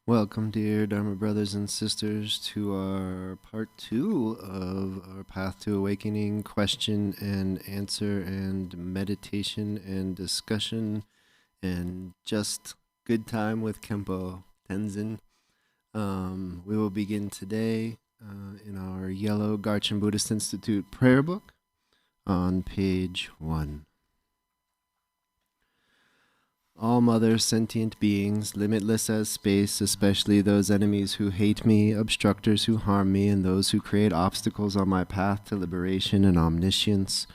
Welcome, dear Dharma brothers and sisters, to our part 2 of our Path to Awakening question and answer and meditation and discussion and just good time with Khenpo Tenzin. We will begin today in our yellow Garchen Buddhist Institute prayer book on page 1. All mother sentient beings, limitless as space, especially those enemies who hate me, obstructors who harm me, and those who create obstacles on my path to liberation and omniscience,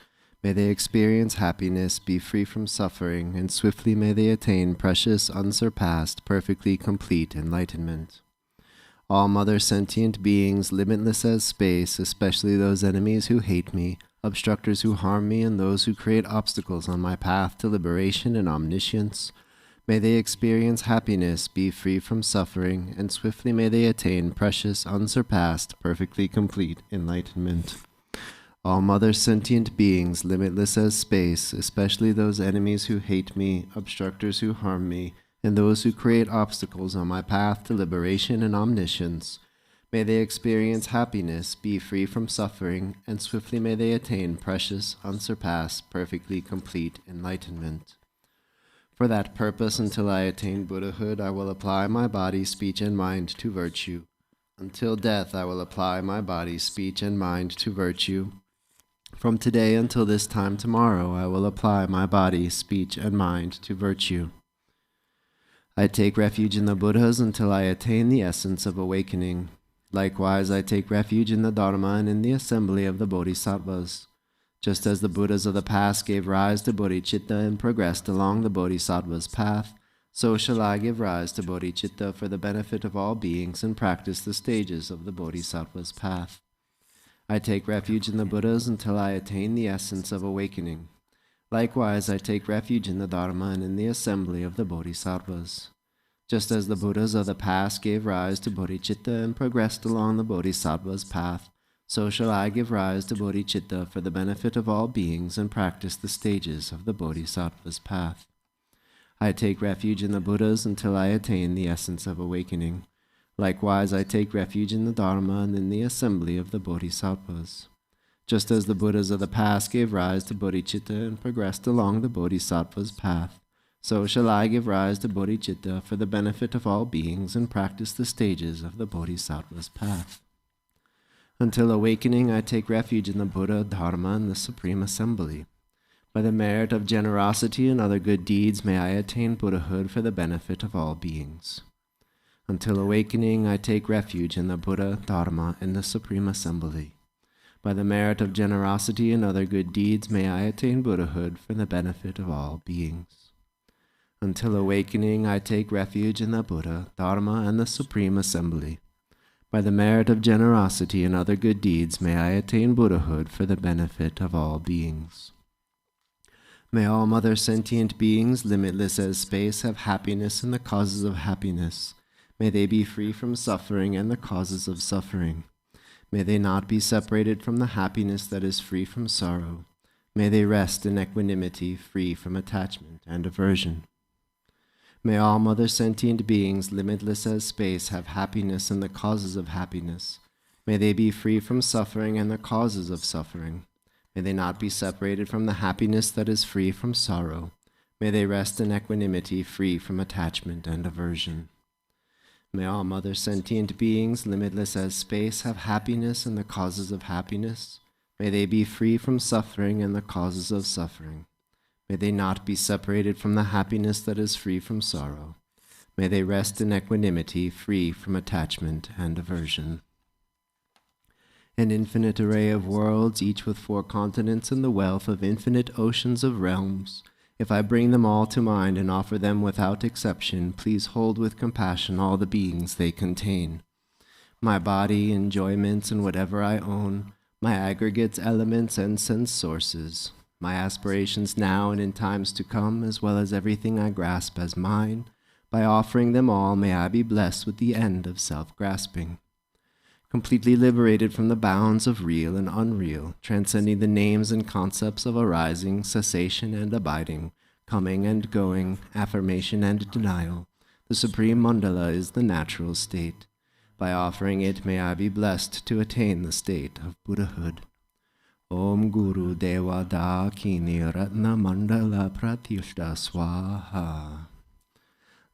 may they experience happiness, be free from suffering, and swiftly may they attain precious, unsurpassed, perfectly complete enlightenment. All mother sentient beings, limitless as space, especially those enemies who hate me, obstructors who harm me, and those who create obstacles on my path to liberation and omniscience, may they experience happiness, be free from suffering, and swiftly may they attain precious, unsurpassed, perfectly complete enlightenment. All mother sentient beings, limitless as space, especially those enemies who hate me, obstructors who harm me, and those who create obstacles on my path to liberation and omniscience, may they experience happiness, be free from suffering, and swiftly may they attain precious, unsurpassed, perfectly complete enlightenment. For that purpose, until I attain Buddhahood, I will apply my body, speech, and mind to virtue. Until death, I will apply my body, speech, and mind to virtue. From today until this time tomorrow, I will apply my body, speech, and mind to virtue. I take refuge in the Buddhas until I attain the essence of awakening. Likewise, I take refuge in the Dharma and in the assembly of the Bodhisattvas. Just as the Buddhas of the past gave rise to bodhicitta and progressed along the Bodhisattva's path, so shall I give rise to bodhicitta for the benefit of all beings and practice the stages of the Bodhisattva's path. I take refuge in the Buddhas until I attain the essence of awakening. Likewise, I take refuge in the Dharma and in the assembly of the Bodhisattvas. Just as the Buddhas of the past gave rise to bodhicitta and progressed along the Bodhisattva's path, so shall I give rise to bodhicitta for the benefit of all beings and practice the stages of the Bodhisattva's path. I take refuge in the Buddhas until I attain the essence of awakening. Likewise, I take refuge in the Dharma and in the assembly of the Bodhisattvas. Just as the Buddhas of the past gave rise to bodhicitta and progressed along the Bodhisattva's path, So shall I give rise to bodhicitta for the benefit of all beings and practice the stages of the bodhisattva's path. Until awakening, I take refuge in the Buddha, Dharma, and the Supreme Assembly. By the merit of generosity and other good deeds, may I attain Buddhahood for the benefit of all beings. Until awakening, I take refuge in the Buddha, Dharma, and the Supreme Assembly. By the merit of generosity and other good deeds, may I attain Buddhahood for the benefit of all beings. Until awakening, I take refuge in the Buddha, Dharma, and the Supreme Assembly. By the merit of generosity and other good deeds, may I attain Buddhahood for the benefit of all beings. May all mother sentient beings, limitless as space, have happiness and the causes of happiness. May they be free from suffering and the causes of suffering. May they not be separated from the happiness that is free from sorrow. May they rest in equanimity, free from attachment and aversion. May all mother sentient beings, limitless as space, have happiness and the causes of happiness. May they be free from suffering and the causes of suffering. May they not be separated from the happiness that is free from sorrow. May they rest in equanimity, free from attachment and aversion. May all mother sentient beings, limitless as space, have happiness and the causes of happiness. May they be free from suffering and the causes of suffering. May they not be separated from the happiness that is free from sorrow. May they rest in equanimity, free from attachment and aversion. An infinite array of worlds, each with 4 continents and the wealth of infinite oceans of realms. If I bring them all to mind and offer them without exception, please hold with compassion all the beings they contain. My body, enjoyments, and whatever I own, my aggregates, elements, and sense sources, my aspirations now and in times to come, as well as everything I grasp as mine. By offering them all, may I be blessed with the end of self-grasping. Completely liberated from the bounds of real and unreal, transcending the names and concepts of arising, cessation, and abiding, coming and going, affirmation and denial, the supreme mandala is the natural state. By offering it, may I be blessed to attain the state of Buddhahood. Om Guru Deva Dakini Ratna Mandala Pratishta Swaha.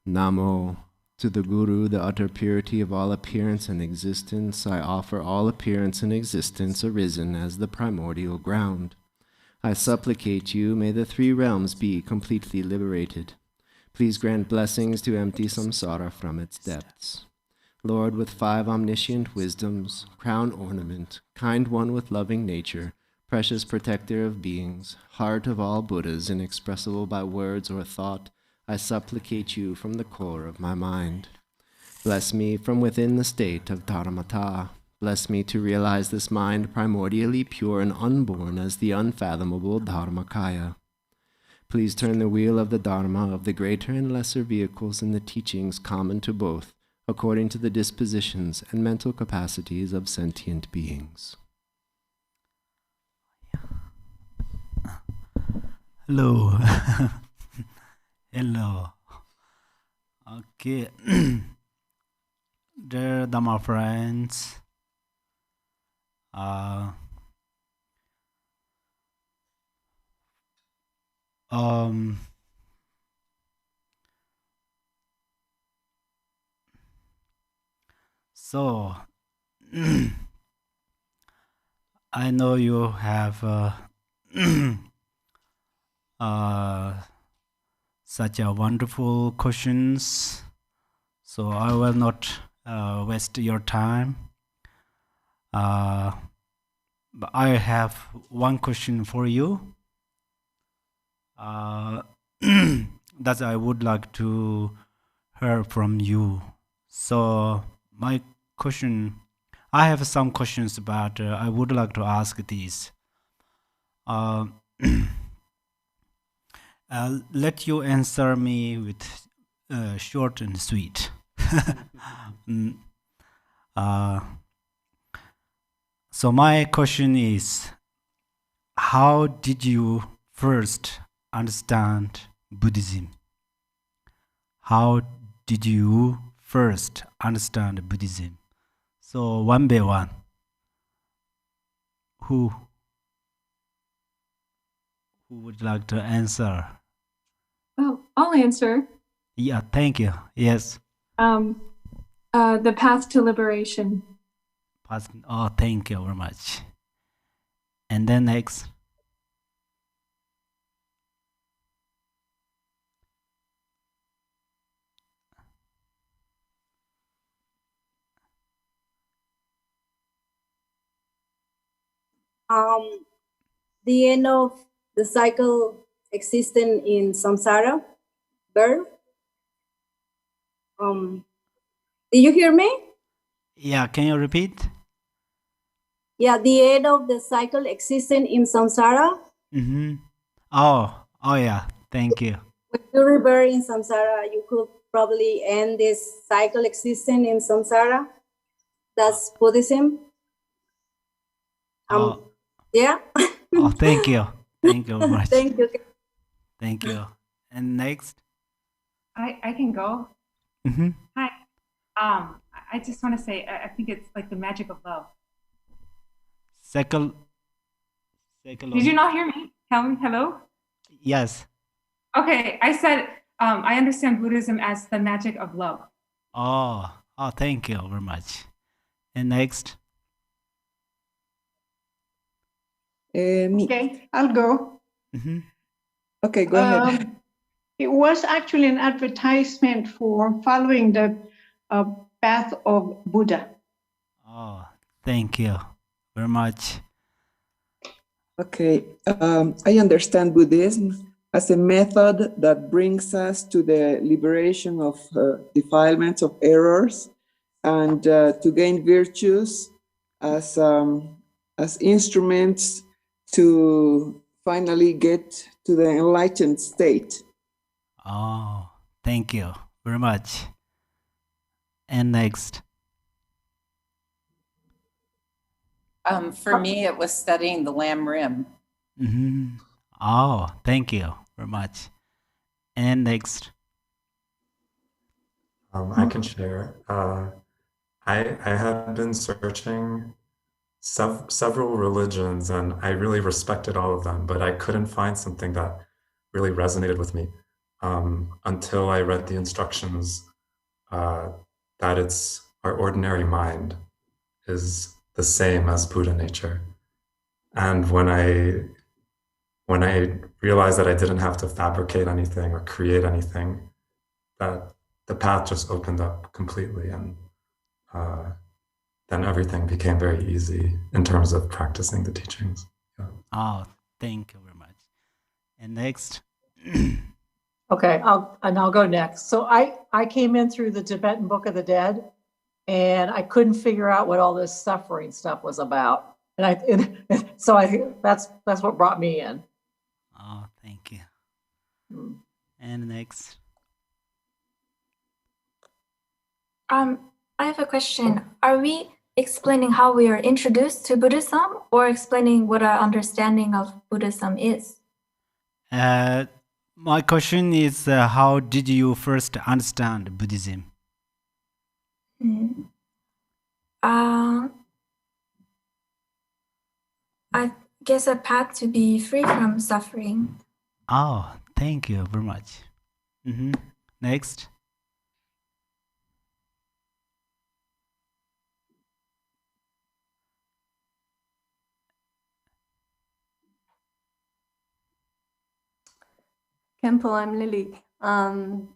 Namo. To the Guru, the utter purity of all appearance and existence, I offer all appearance and existence arisen as the primordial ground. I supplicate you, may the 3 realms be completely liberated. Please grant blessings to empty samsara from its depths. Lord, with 5 omniscient wisdoms, crown ornament, kind one with loving nature, precious protector of beings, heart of all Buddhas, inexpressible by words or thought, I supplicate you from the core of my mind. Bless me from within the state of Dharmata. Bless me to realize this mind primordially pure and unborn as the unfathomable Dharmakaya. Please turn the wheel of the Dharma of the greater and lesser vehicles in the teachings common to both, according to the dispositions and mental capacities of sentient beings. Hello. Hello. Okay. Dear Dharma friends, so I know you have such a wonderful questions, so I will not waste your time. But I have one question for you that I would like to hear from you. So my question, I have some questions, but I would like to ask these. Let you answer me with short and sweet. So my question is, how did you first understand Buddhism? How did you first understand Buddhism? So one by one, who would like to answer? Well, I'll answer. Yeah, thank you. Yes. The path to liberation. Oh, thank you very much. And then next. The end of the cycle existing in samsara, birth. Did you hear me? Yeah, can you repeat? Yeah, the end of the cycle existing in samsara. Mm-hmm. Oh, yeah. Thank you. When you rebirth in samsara, you could probably end this cycle existing in samsara. That's Buddhism. Yeah. Oh, thank you. Thank you very much. Thank you. Thank you. And next. I can go. Mm-hmm. Hi. I just want to say I think it's like the magic of love. Cycle. Did you not hear me? Hello? Yes. Okay, I said I understand Buddhism as the magic of love. Oh, thank you very much. And next. Me. Okay, I'll go. Mm-hmm. Okay, go ahead. It was actually an advertisement for following the path of Buddha. Oh, thank you very much. Okay, I understand Buddhism as a method that brings us to the liberation of defilements, of errors, and to gain virtues as instruments to finally get to the enlightened state. Oh, thank you very much. And next. For me, it was studying the Lam Rim. Mm-hmm. Oh, thank you very much. And next. I can share. I had been searching several religions, and I really respected all of them, but I couldn't find something that really resonated with me until I read the instructions that it's our ordinary mind is the same as Buddha nature. And when I realized that I didn't have to fabricate anything or create anything, that the path just opened up completely, and then everything became very easy in terms of practicing the teachings. Yeah. Oh, thank you very much. And next. Okay, I'll go next. So I came in through the Tibetan Book of the Dead, and I couldn't figure out what all this suffering stuff was about. And that's what brought me in. Oh, thank you. And next. I have a question. Are we explaining how we are introduced to Buddhism, or explaining what our understanding of Buddhism is? My question is, how did you first understand Buddhism? I guess a path to be free from suffering. Oh, thank you very much. Mm-hmm. Next. Khenpo, I'm Lily. I'm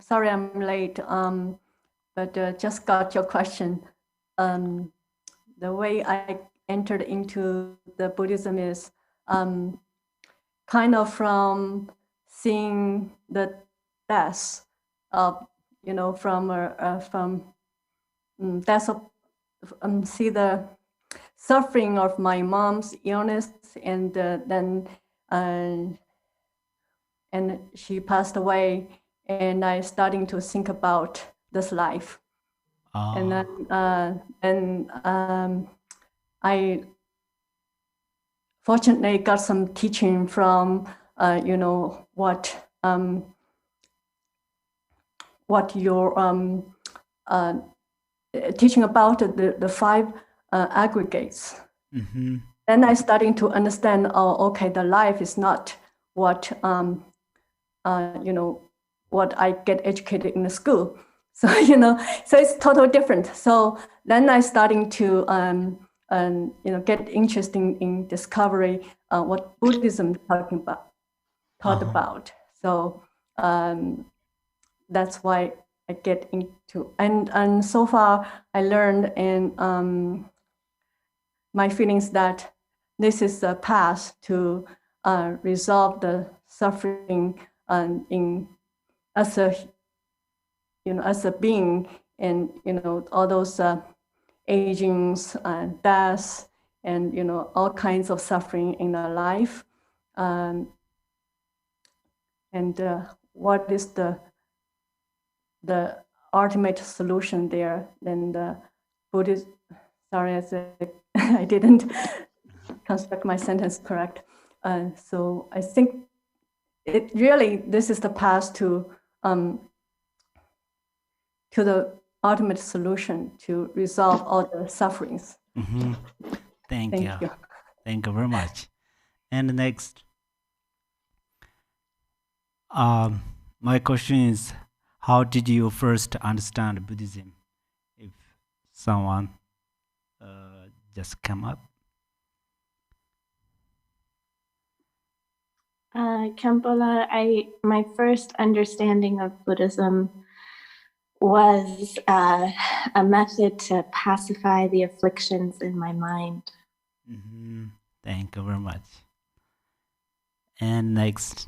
sorry I'm late, but just got your question. The way I entered into the Buddhism is kind of from seeing the death of, from death of, see the suffering of my mom's illness, and then and she passed away, and I starting to think about this life. And then I fortunately got some teaching from what your teaching about the five aggregates. Mm-hmm. Then I starting to understand, oh, okay, the life is not what what I get educated in the school. So, so it's totally different. So then I starting to, get interested in discovery, what Buddhism taught about. So that's why I get into, and so far I learned and my feelings that this is the path to resolve the suffering as a being, and all those agings and deaths and all kinds of suffering in our life, and what is the ultimate solution there? Then the Buddhist. Sorry, I didn't construct my sentence correct. So I think this is the path to the ultimate solution to resolve all the sufferings. Mm-hmm. Thank you. Thank you very much. And next, my question is, how did you first understand Buddhism? If someone just come up. Khenpo, my first understanding of Buddhism was a method to pacify the afflictions in my mind. Mm-hmm. Thank you very much. And next.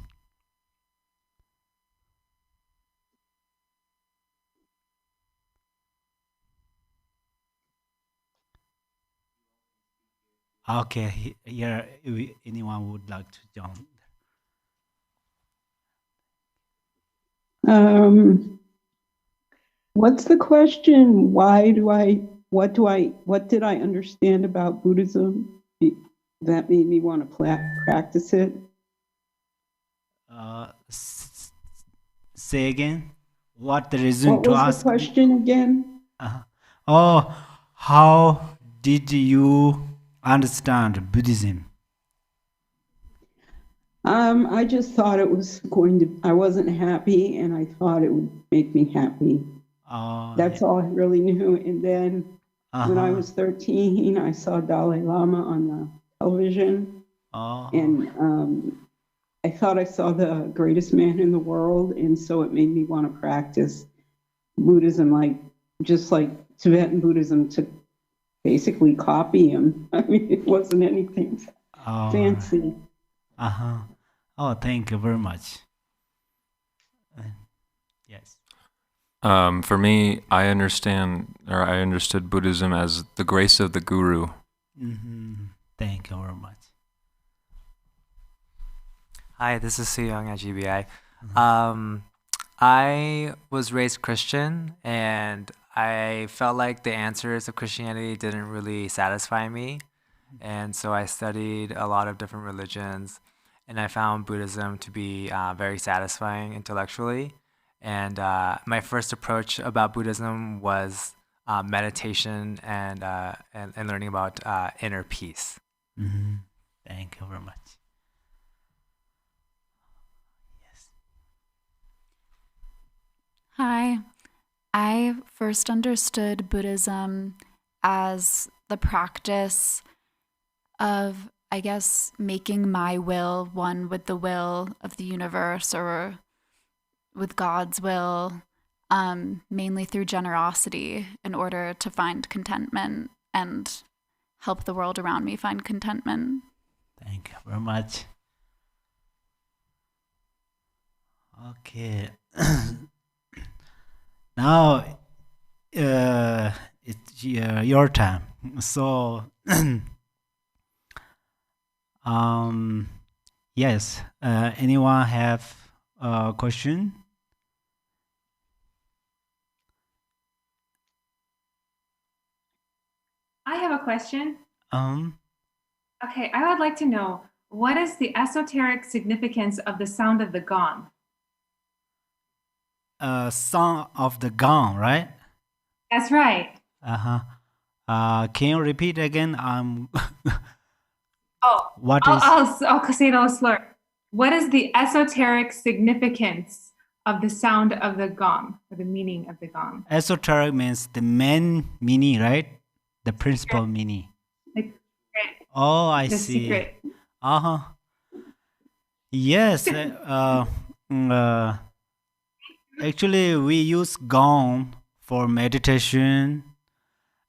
Okay, here, if anyone would like to join. What's the question? What did I understand about Buddhism that made me want to practice it? Say again. What the reason what to was ask? The question again? Oh, how did you understand Buddhism? I just thought it was I wasn't happy, and I thought it would make me happy. That's all I really knew. And then when I was 13, I saw Dalai Lama on the television. And I thought I saw the greatest man in the world. And so it made me want to practice Buddhism, just like Tibetan Buddhism, to basically copy him. I mean, it wasn't anything fancy. Oh, thank you very much. Yes. For me, I understood Buddhism as the grace of the Guru. Mm-hmm. Thank you very much. Hi, this is Su Young at GBI. I was raised Christian, and I felt like the answers of Christianity didn't really satisfy me. And so I studied a lot of different religions, and I found Buddhism to be very satisfying intellectually. And my first approach about Buddhism was meditation and learning about inner peace. Mm-hmm. Thank you very much. Yes. Hi. I first understood Buddhism as the practice of, I guess, making my will one with the will of the universe or with God's will, mainly through generosity in order to find contentment and help the world around me find contentment. Thank you very much. Okay. Now it's your time. So yes, anyone have a question? I have a question. Okay, I would like to know, what is the esoteric significance of the sound of the gong? Sound of the gong, right? That's right. Can you repeat again? What is? I'll say it all slur. what is the esoteric significance of the sound of the gong, or the meaning of the gong? Esoteric means the main meaning, right? The principal meaning. Like, Oh, I the see. secret. Yes. Actually, we use gong for meditation,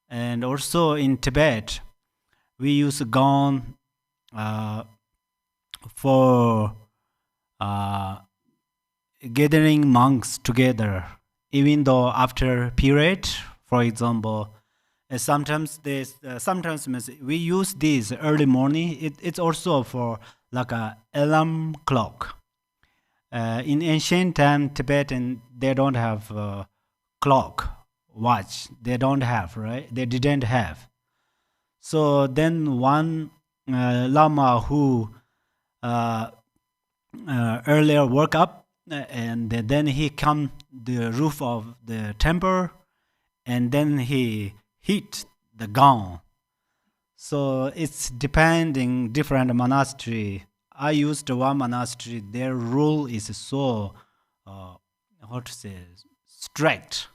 and also in Tibet, we use gong for gathering monks together. Even though after period, for example, sometimes means we use this early morning. It's also for like a alarm clock. In ancient time, Tibetan, they don't have clock, watch. They don't have, right? They didn't have. So then one lama who earlier woke up, and then he come the roof of the temple, and then he hit the gong. So it's depending different monastery. I used one monastery. Their rule is so strict,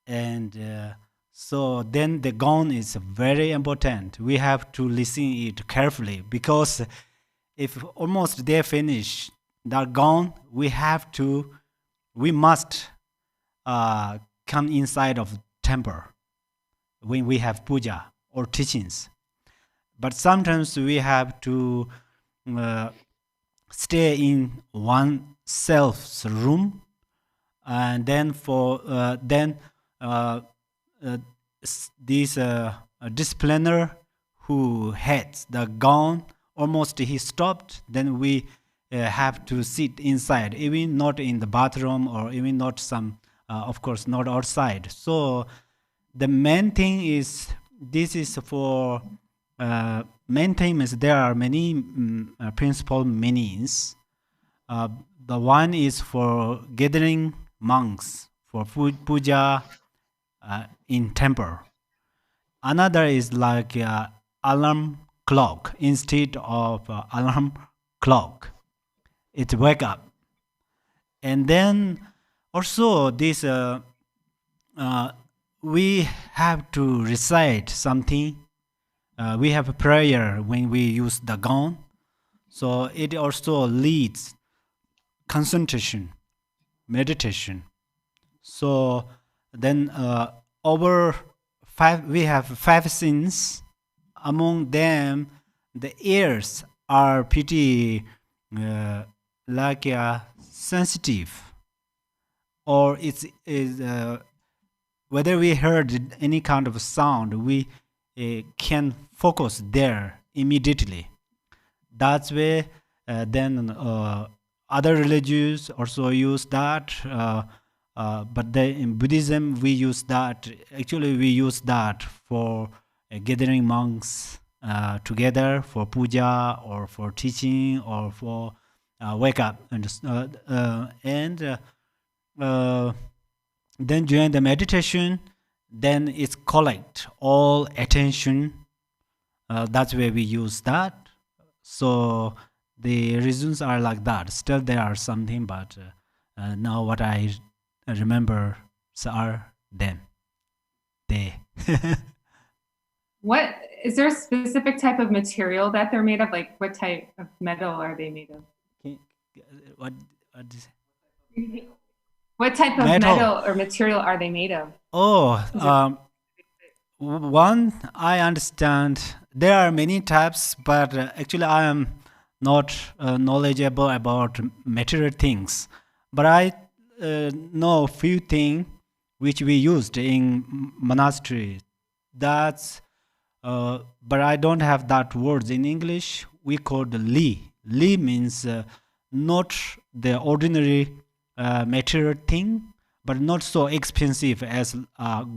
and so then the gong is very important. We have to listen it carefully, because if almost they finish that gong, we must come inside of temple when we have puja or teachings. But sometimes we have to stay in one self's room, and then this discipliner who heads the gong, almost he stopped. Then we have to sit inside, even not in the bathroom, or even not some, of course, not outside. So the main thing is, this is for main thing is there are many principal meanings. The one is for gathering monks for puja in temple. Another is like alarm clock. Instead of alarm clock, it wake up. And then also this we have to recite something. We have a prayer when we use the gong, so it also leads concentration, meditation. So then we have 5 sins. Among them, the ears are pretty sensitive, or it's whether we heard any kind of sound, we can focus there immediately. That's why then other religions also use that, but in Buddhism we use that. Actually, we use that for gathering monks together for puja, or for teaching, or for wake up, and then during the meditation, then it's collect all attention. That's where we use that. So the reasons are like that. Still there are something, but now what I remember are them. They. What is there a specific type of material that they're made of? Like, what type of metal are they made of? What type of metal or material are they made of? One, I understand there are many types, but actually I am not knowledgeable about material things. But I know a few things which we used in monastery. That's but I don't have that words in English. We call the li. Li means not the ordinary material thing, but not so expensive as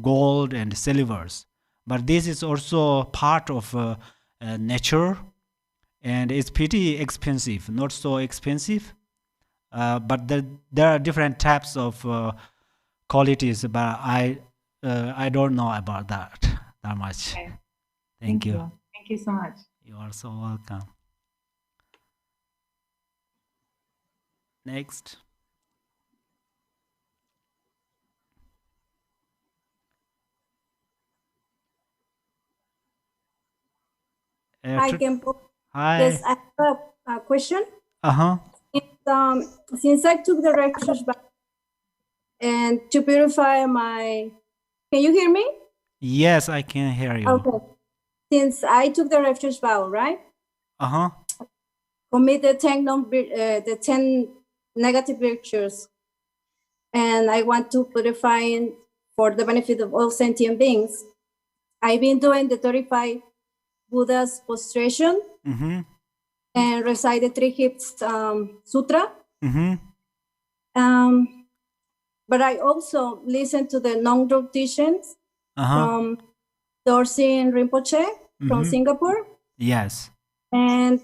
gold and silvers. But this is also part of nature, and it's pretty expensive, not so expensive. But there are different types of qualities, but I don't know about that much. Okay. Thank you. Thank you so much. You are so welcome. Next. Hi, Khenpo. Hi. Yes, I have a question. Uh-huh. Since I took the refuge back and to purify my, can you hear me? Yes, I can hear you. Okay. Since I took the refuge vow, right? Uh-huh. Commit the 10 negative virtues, and I want to purify it for the benefit of all sentient beings. I've been doing the 35 Buddha's postration and recite the Three Hips Sutra. But I also listen to the Ngondro teachings from Dorsin Rinpoche from Singapore. Yes. And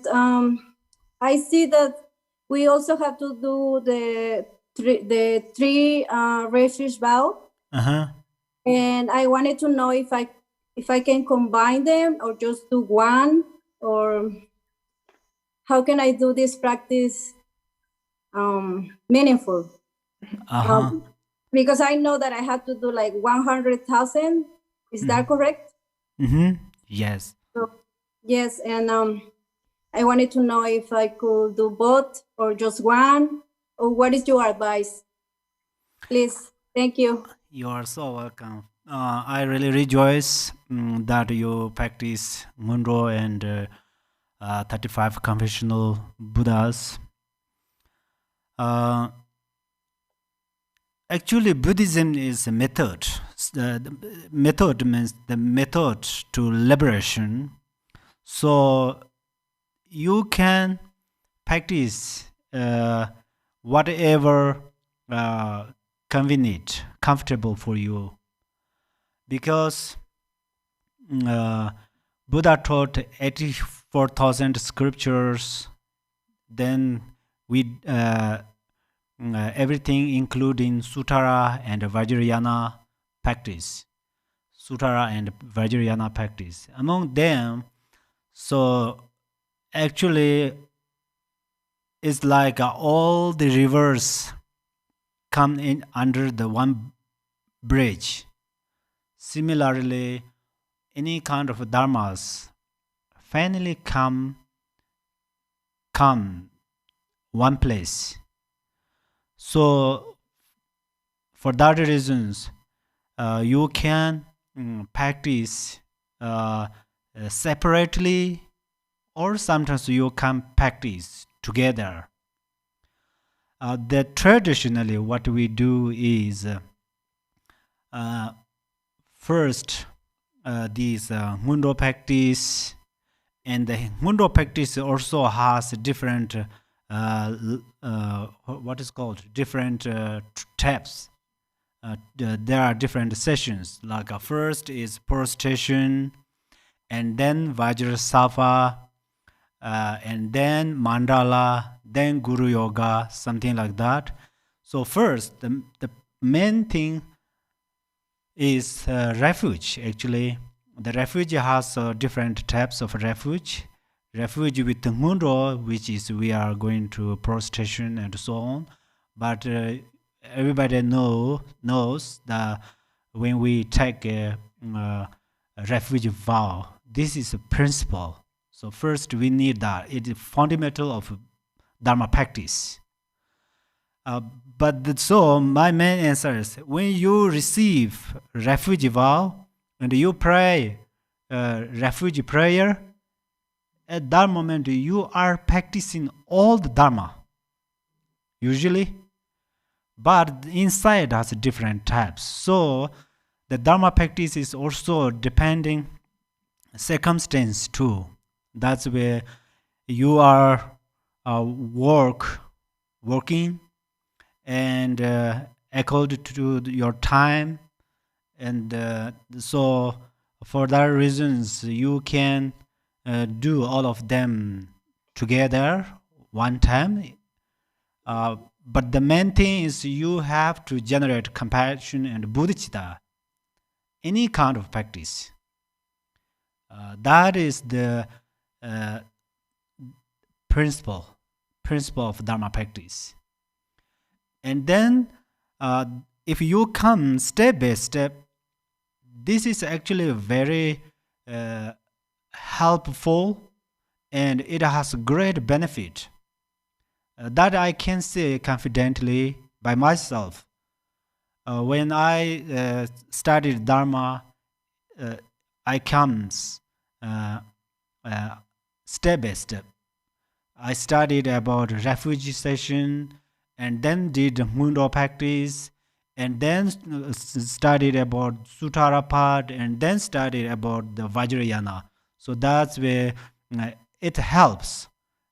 I see that we also have to do the three refuge vow. And I wanted to know if I can combine them or just do one, or how can I do this practice meaningful? Because I know that I have to do like 100,000. Is that correct? Yes. So, yes, and I wanted to know if I could do both or just one, or what is your advice? Please, thank you. You are so welcome. I really rejoice that you practice Ngondro and 35 conventional Buddhas. Actually, Buddhism is a method. The method means the method to liberation. So you can practice whatever convenient, comfortable for you. Because Buddha taught 84,000 scriptures. Then we everything including Sutara and Vajrayana practice. Sutara and Vajrayana practice. Among them, so actually it's like all the rivers come in under the one bridge. Similarly, any kind of dharmas finally come one place. So for that reasons, you can practice separately, or sometimes you can practice together. That traditionally what we do is first these Ngondro practice, and the Ngondro practice also has different what is called different steps. There are different sessions. Like first is prostration, and then Vajrasattva, and then mandala, then Guru Yoga, something like that. So first, the main thing is refuge. Actually, the refuge has different types of refuge. Refuge with the Ngondro, which is we are going to prostration and so on. But everybody knows that when we take a refuge vow, this is a principle. So first we need that. It is fundamental of Dharma practice. So my main answer is, when you receive refuge vow and you pray refuge prayer, at that moment you are practicing all the Dharma, usually. But inside has different types. So the Dharma practice is also depending circumstance too. That's where you are working and according to your time, and so for that reasons you can do all of them together one time. But the main thing is you have to generate compassion and bodhicitta, any kind of practice. That is the principle of Dharma practice. And then if you come step by step, this is actually very helpful, and it has great benefit. That I can say confidently by myself. When I studied Dharma, I comes step by step. I studied about refuge session, and then did Ngondro practice, and then studied about Sutara part, and then studied about the Vajrayana. So that's where it helps.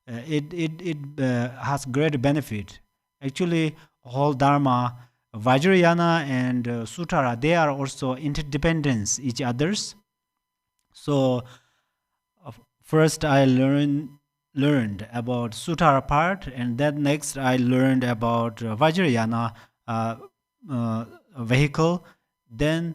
It has great benefit. Actually, whole Dharma, Vajrayana and Sutara, they are also interdependent each others. So first I learned about Sutara part, and then next I learned about Vajrayana vehicle. Then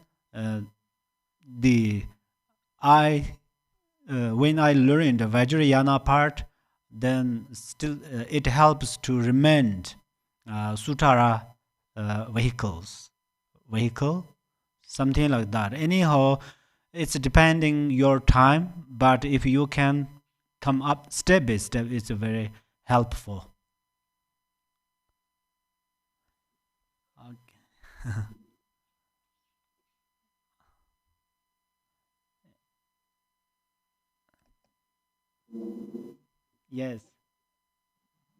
when I learned the Vajrayana part, then still it helps to remain Sutara vehicle, something like that. Anyhow, it's depending your time, but if you can come up step by step, it's very helpful. Okay. Yes.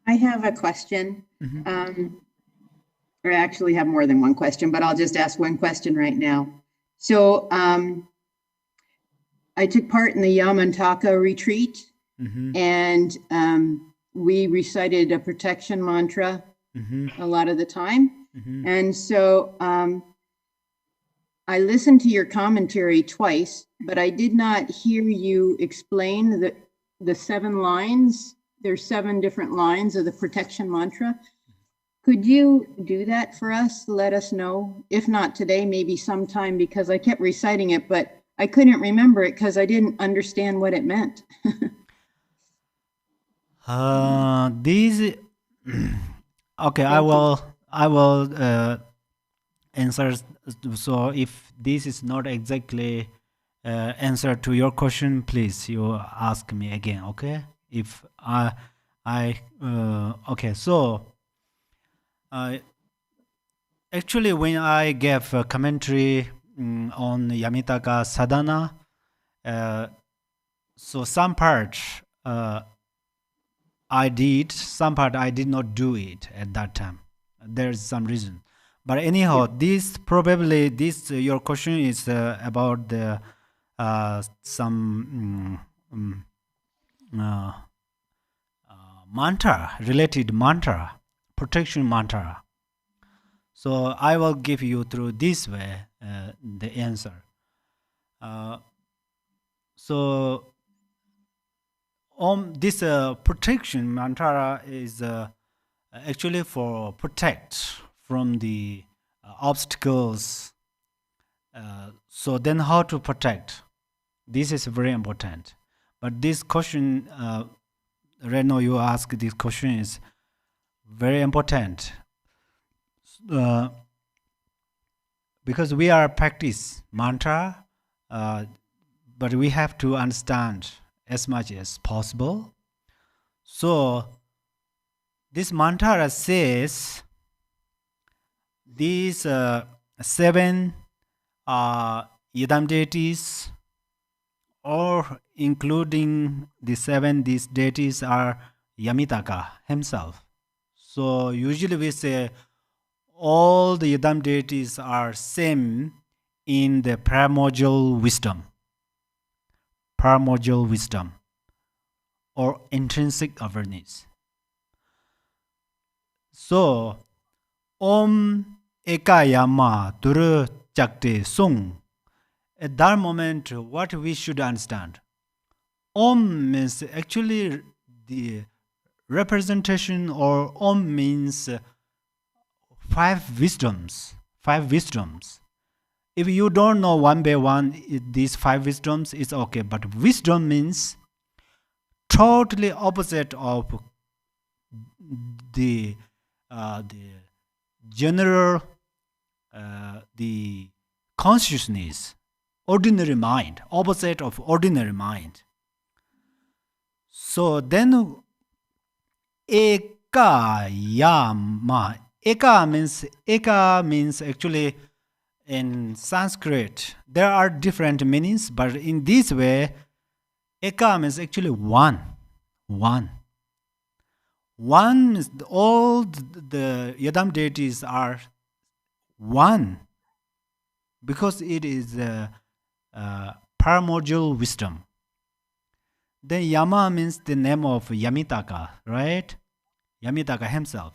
I have a question. Or I actually have more than one question, but I'll just ask one question right now. So I took part in the Yamantaka retreat, and we recited a protection mantra a lot of the time. And so I listened to your commentary twice, but I did not hear you explain the 7 lines. There's 7 different lines of the protection mantra. Could you do that for us? Let us know. If not today, maybe sometime, because I kept reciting it, but I couldn't remember it because I didn't understand what it meant. These okay, I will answer. So if this is not exactly answer to your question, please you ask me again, okay? If okay, so actually when I gave a commentary on Yamitaka sadhana, so some part I did, some part I did not do it at that time. There's some reason, but anyhow, this probably your question is about the some mantra, related mantra, protection mantra. So I will give you through this way the answer. So this protection mantra is actually for protect from the obstacles. So then how to protect? This is very important. But this question, right now you ask this question is very important. Because we are practice mantra, but we have to understand as much as possible. So this mantra says these 7 Yidam deities, or including the 7, these deities are Yamitaka himself. So usually we say all the Yidam deities are same in the primordial wisdom or intrinsic awareness. So Om Ekayama Duru Chakte Sung. At that moment, what we should understand? Om means actually the representation, or Om means 5 wisdoms. 5 wisdoms. If you don't know one by one these 5 wisdoms, it's okay. But wisdom means totally opposite of the general, the consciousness, ordinary mind, opposite of ordinary mind. So then ekayama. Eka means actually in Sanskrit. There are different meanings, but in this way, eka means actually one. One is all the Yadam deities are one because it is primordial wisdom. Then Yama means the name of Yamitaka, right? Yamitaka himself.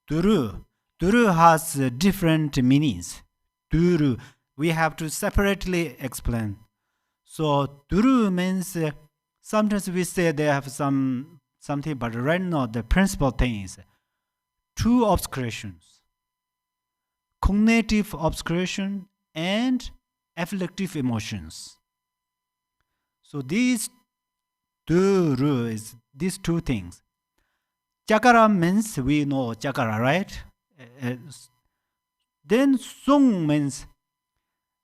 Turu has different meanings. Turu, we have to separately explain. So Turu means sometimes we say they have something, but right now the principal thing is two obscurations: cognitive obscuration and afflictive emotions. So these Turu is these two things. Chakra means we know chakra, right? Then Sung means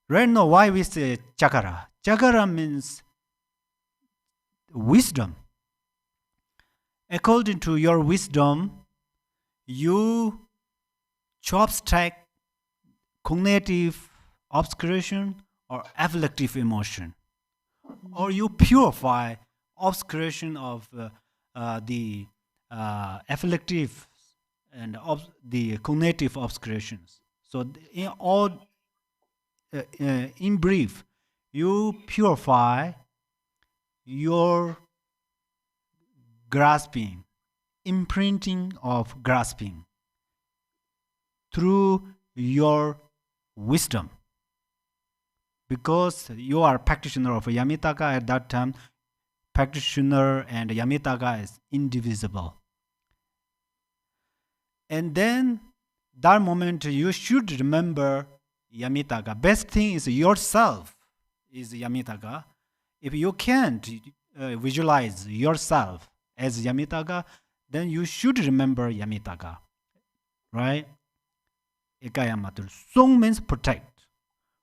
right now why we say chakra. Chakra means wisdom. According to your wisdom, you chopstick cognitive obscuration or afflictive emotion, or you purify obscuration of the afflictive and the cognitive obscurations. So in brief, you purify your grasping, imprinting of grasping through your wisdom. Because you are practitioner of Yamitaka at that time, practitioner and Yamitaka is indivisible. And then that moment you should remember Yamitaka. Best thing is yourself is Yamitaka. If you can't visualize yourself as Yamitaka, then you should remember Yamitaka, right? Ekayamatur. Sung means protect.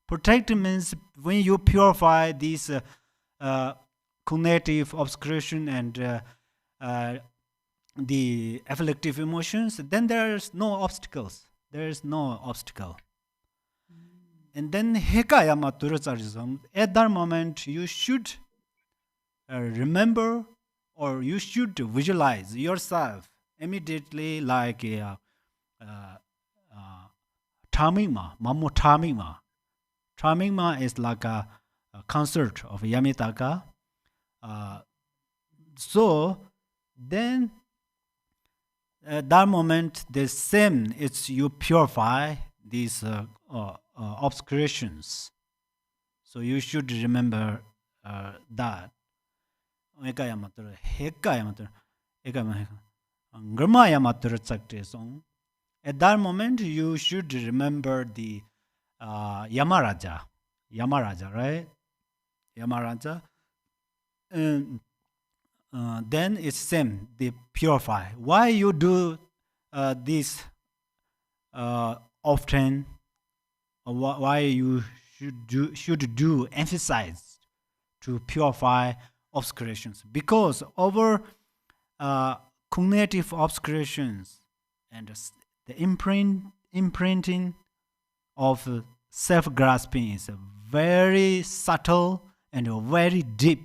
Protect means when you purify these cognitive obscuration and the afflictive emotions, then there's no obstacles. There is no obstacle. And then Hekayamaturism, at that moment you should remember or you should visualize yourself immediately like Tamima, Mamo Tamima. Tamima is like a concert of Yamitaka. So then at that moment the same, it's you purify these obscurations. So you should remember that. At that moment you should remember the Yamaraja, right? Yamaraja. Then it's same, they purify. Why you do this often? Why you should do emphasize to purify obscurations? Because over cognitive obscurations and the imprinting of self-grasping is very subtle and very deep.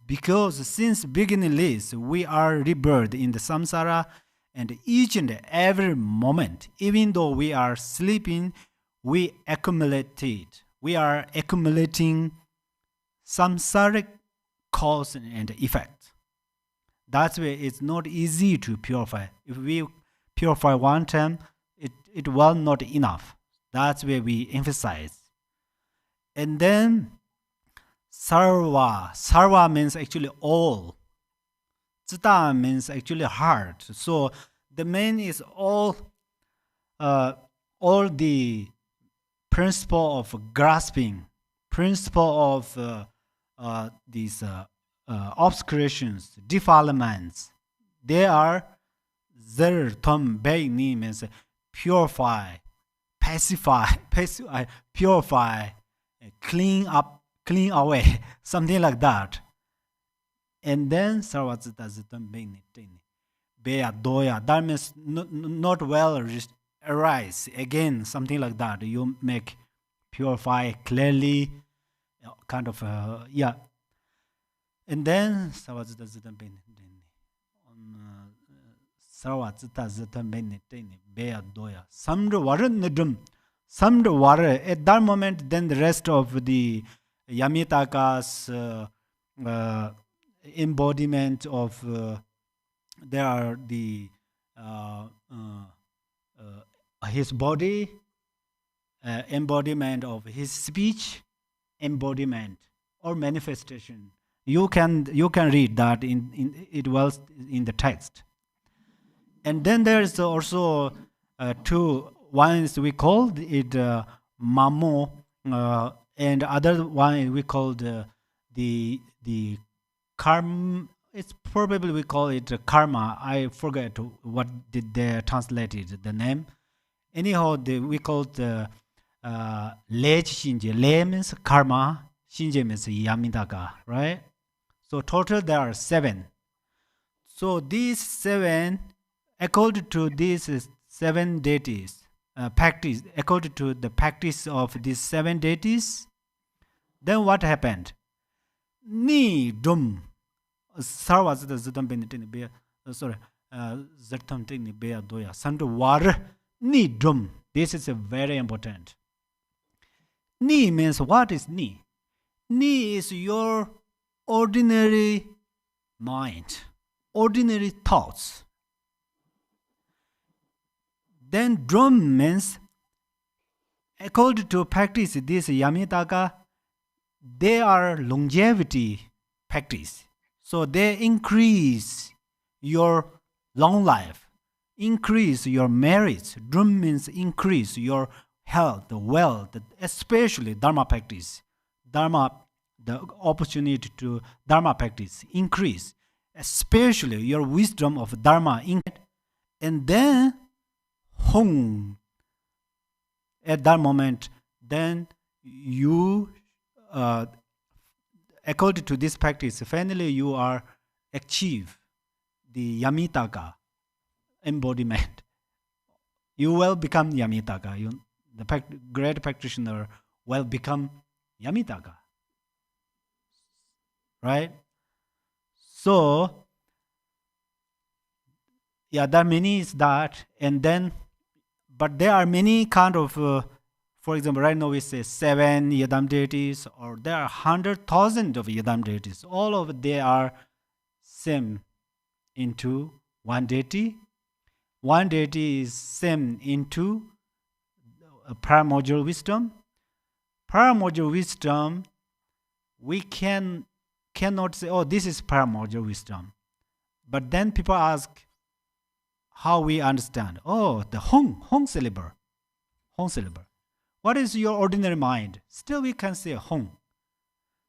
Because since beginningless, we are rebirthed in the samsara, and each and every moment, even though we are sleeping, we accumulate it. We are accumulating samsaric cause and effect. That's why it's not easy to purify. If we purify one time, it will not enough. That's why we emphasize. And then sarva means actually all. Chitta means actually heart. So the main is all the principle of grasping, principle of these obscurations, defilements. They are zer, tom, bei, ni means purify, purify, clean up, clean away, something like that. And then sarvacita zitam benitini. Beya doya. That means not well arise. Again, something like that. You make purify clearly, kind of, yeah. And then sarvacita zitam benitini. Sarvacita zitam benitini. Beya doya. Samdra vara nidum. Samdra vara. At that moment, then the rest of the Yamitakas, embodiment of there are the his body, embodiment of his speech, embodiment or manifestation. You can read that in it was in the text. And then there is also two. One is we called it mamo, and other one we called the karma. It's probably we call it karma. I forget what did they translated the name. Anyhow, we called le shinje. Le means karma. Shinje means yamitaka. Right. So total there are 7. So these 7, according to these 7 deities, practice according to the practice of these 7 deities, then what happened? Ni dum sarva zitam benitini be sorry zartam tini be doya sandu war ni dum. This is a very important. Ni means what is ni? Ni is your ordinary mind, ordinary thoughts. Then drum means according to practice this yamitaka, they are longevity practice. So they increase your long life, increase your marriage. Drum means increase your health, wealth, especially Dharma practice. Dharma, the opportunity to Dharma practice increase, especially your wisdom of Dharma. And then, hung, at that moment, then you according to this practice, finally you are achieve the yamitaka embodiment. You will become yamitaka. The great practitioner will become yamitaka. Right? So, yeah, there are many is that, and then, but there are many kind of, for example, right now we say 7 yadam deities, or there are 100,000 of yadam deities. All of they are same into one deity. One deity is same into primordial wisdom. Primordial wisdom, we cannot say, oh, this is primordial wisdom. But then people ask how we understand. Oh, the Hong syllable. Hong syllable. What is your ordinary mind? Still we can say Hong.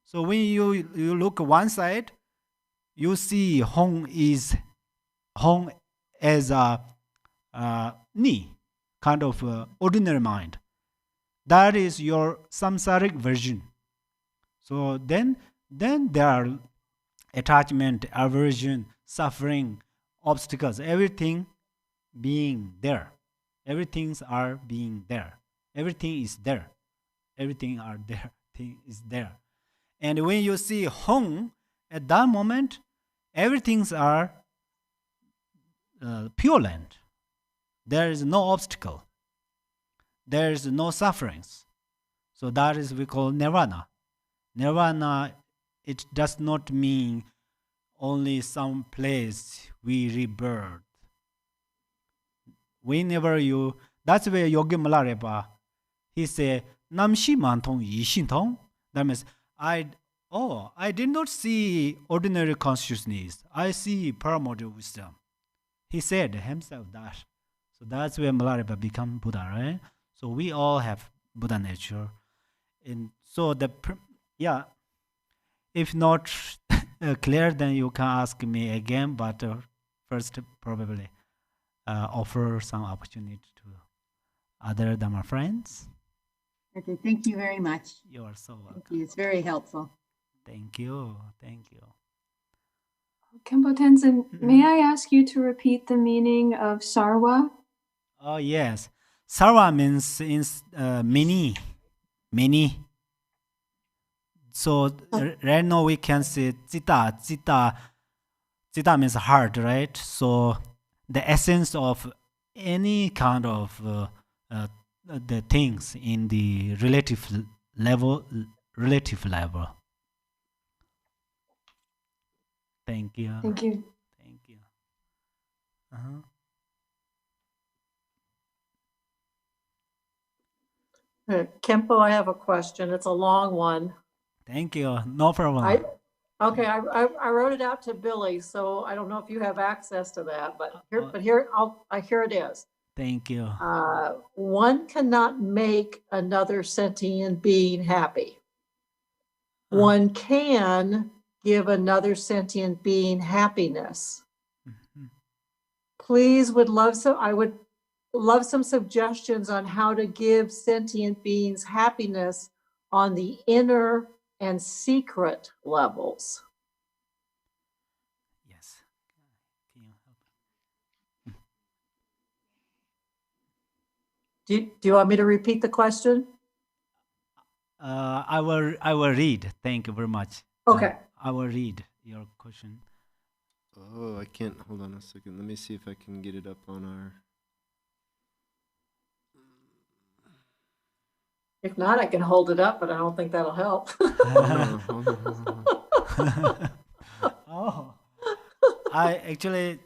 So when you look one side, you see Hong as a ni, kind of ordinary mind. That is your samsaric version. So then there are attachment, aversion, suffering, obstacles, everything being there. Everything are being there. Everything is there. Everything are there. Thing is there. And when you see Hong, at that moment, everything are pure land. There is no obstacle. There is no sufferings. So that is we call nirvana. Nirvana, it does not mean only some place we rebirth. Whenever you, that's where Yogi Malarepa, he said, Namshi Mantong Yishintong. That means I did not see ordinary consciousness. I see primordial wisdom. He said himself that. So that's where Malarepa become Buddha, right? So we all have Buddha nature. And so if not clear, then you can ask me again, but first probably offer some opportunity to other Dharma friends. Okay, thank you very much. You are so welcome. Thank you. It's very helpful. Thank you. Thank you. Khenpo Tenzin, may I ask you to repeat the meaning of sarwa? Oh, yes. Sarva means many, many. So right now we can say citta. Citta means heart, right? So the essence of any kind of the things in the relative level. Thank you. Thank you. Thank you. Uh-huh. Khenpo, I have a question. It's a long one. Thank you. No problem. I wrote it out to Billy, so I don't know if you have access to that, but here it is. Thank you. One cannot make another sentient being happy. One can give another sentient being happiness. Please I would love some suggestions on how to give sentient beings happiness on the inner and secret levels. Yes. Can you help? Do you want me to repeat the question? I will read. Thank you very much. Okay. I will read your question. Oh, I can't. Hold on a second. Let me see if I can get it up on our. If not, I can hold it up, but I don't think that'll help. Hold on. Oh, I actually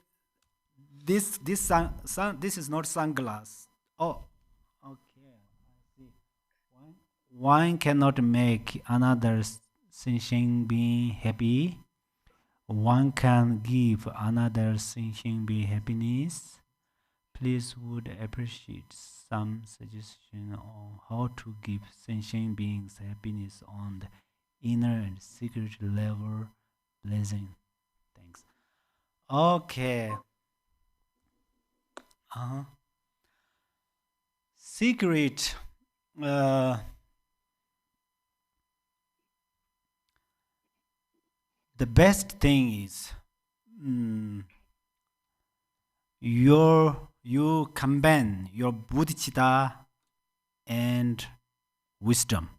this is not sunglass. Oh, okay. I see. One cannot make another sentient being happy. One can give another sentient being happiness. Please would appreciate some suggestion on how to give sentient beings happiness on the inner and secret level. Blessing. Thanks. Okay. Secret. The best thing is you combine your bodhicitta and wisdom.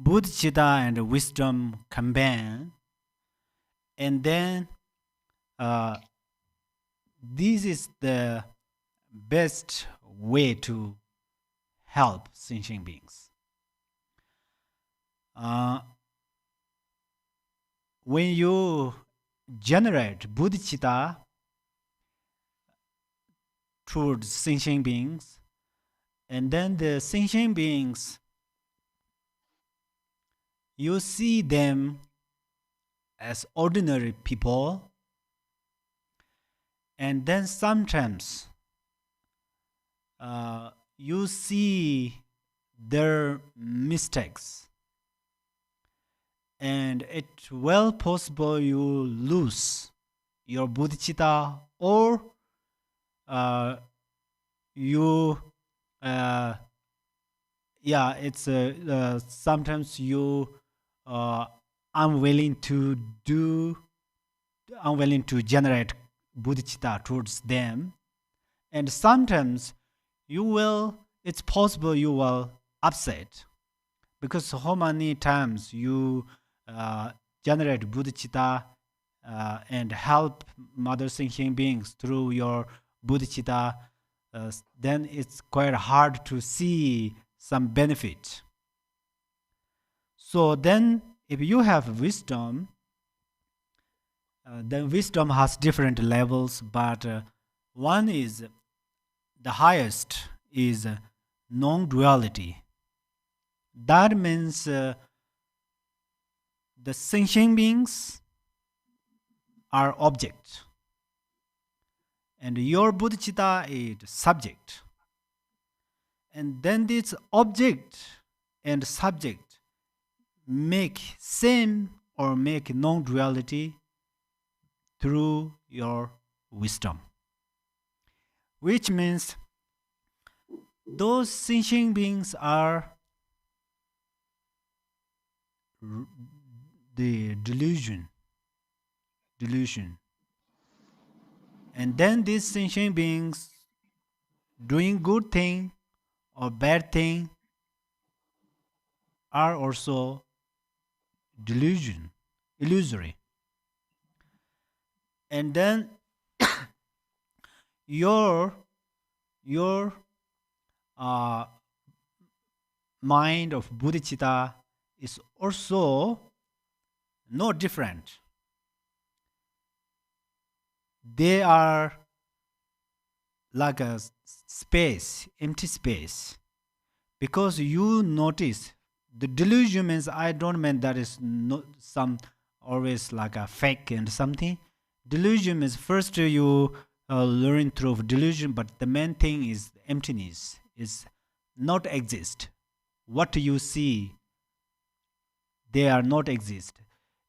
Bodhicitta and wisdom combine, and then this is the best way to help sentient beings. When you generate bodhicitta towards sentient beings, and then the sentient beings, you see them as ordinary people, and then sometimes you see their mistakes, and it's well possible you lose your bodhicitta, or sometimes you unwilling to generate bodhicitta towards them, and sometimes it's possible you will upset, because how many times you generate bodhicitta and help mother sentient beings through your bodhicitta, then it's quite hard to see some benefit. So then if you have wisdom, then wisdom has different levels, but one is the highest is non-duality. That means the sentient beings are object, and your bodhicitta is subject. And then this object and subject make same or make non-duality through your wisdom, which means those sentient beings are the delusion. And then these sentient beings doing good thing or bad thing are also illusory. And then your mind of bodhicitta is also no different. They are like a space, empty space. Because you notice, the delusion means, I don't mean that is not some always like a fake and something. Delusion is first you learn through delusion, but the main thing is emptiness, is not exist. What you see, they are not exist.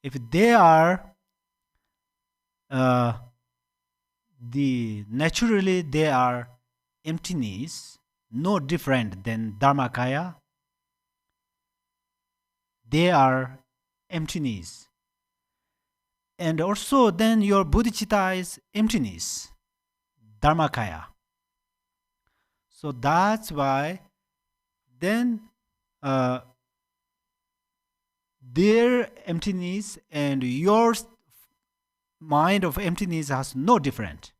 If they are naturally they are emptiness, no different than Dharmakaya. They are emptiness. And also then your bodhicitta is emptiness, Dharmakaya. So that's why then their emptiness and your mind of emptiness has no different.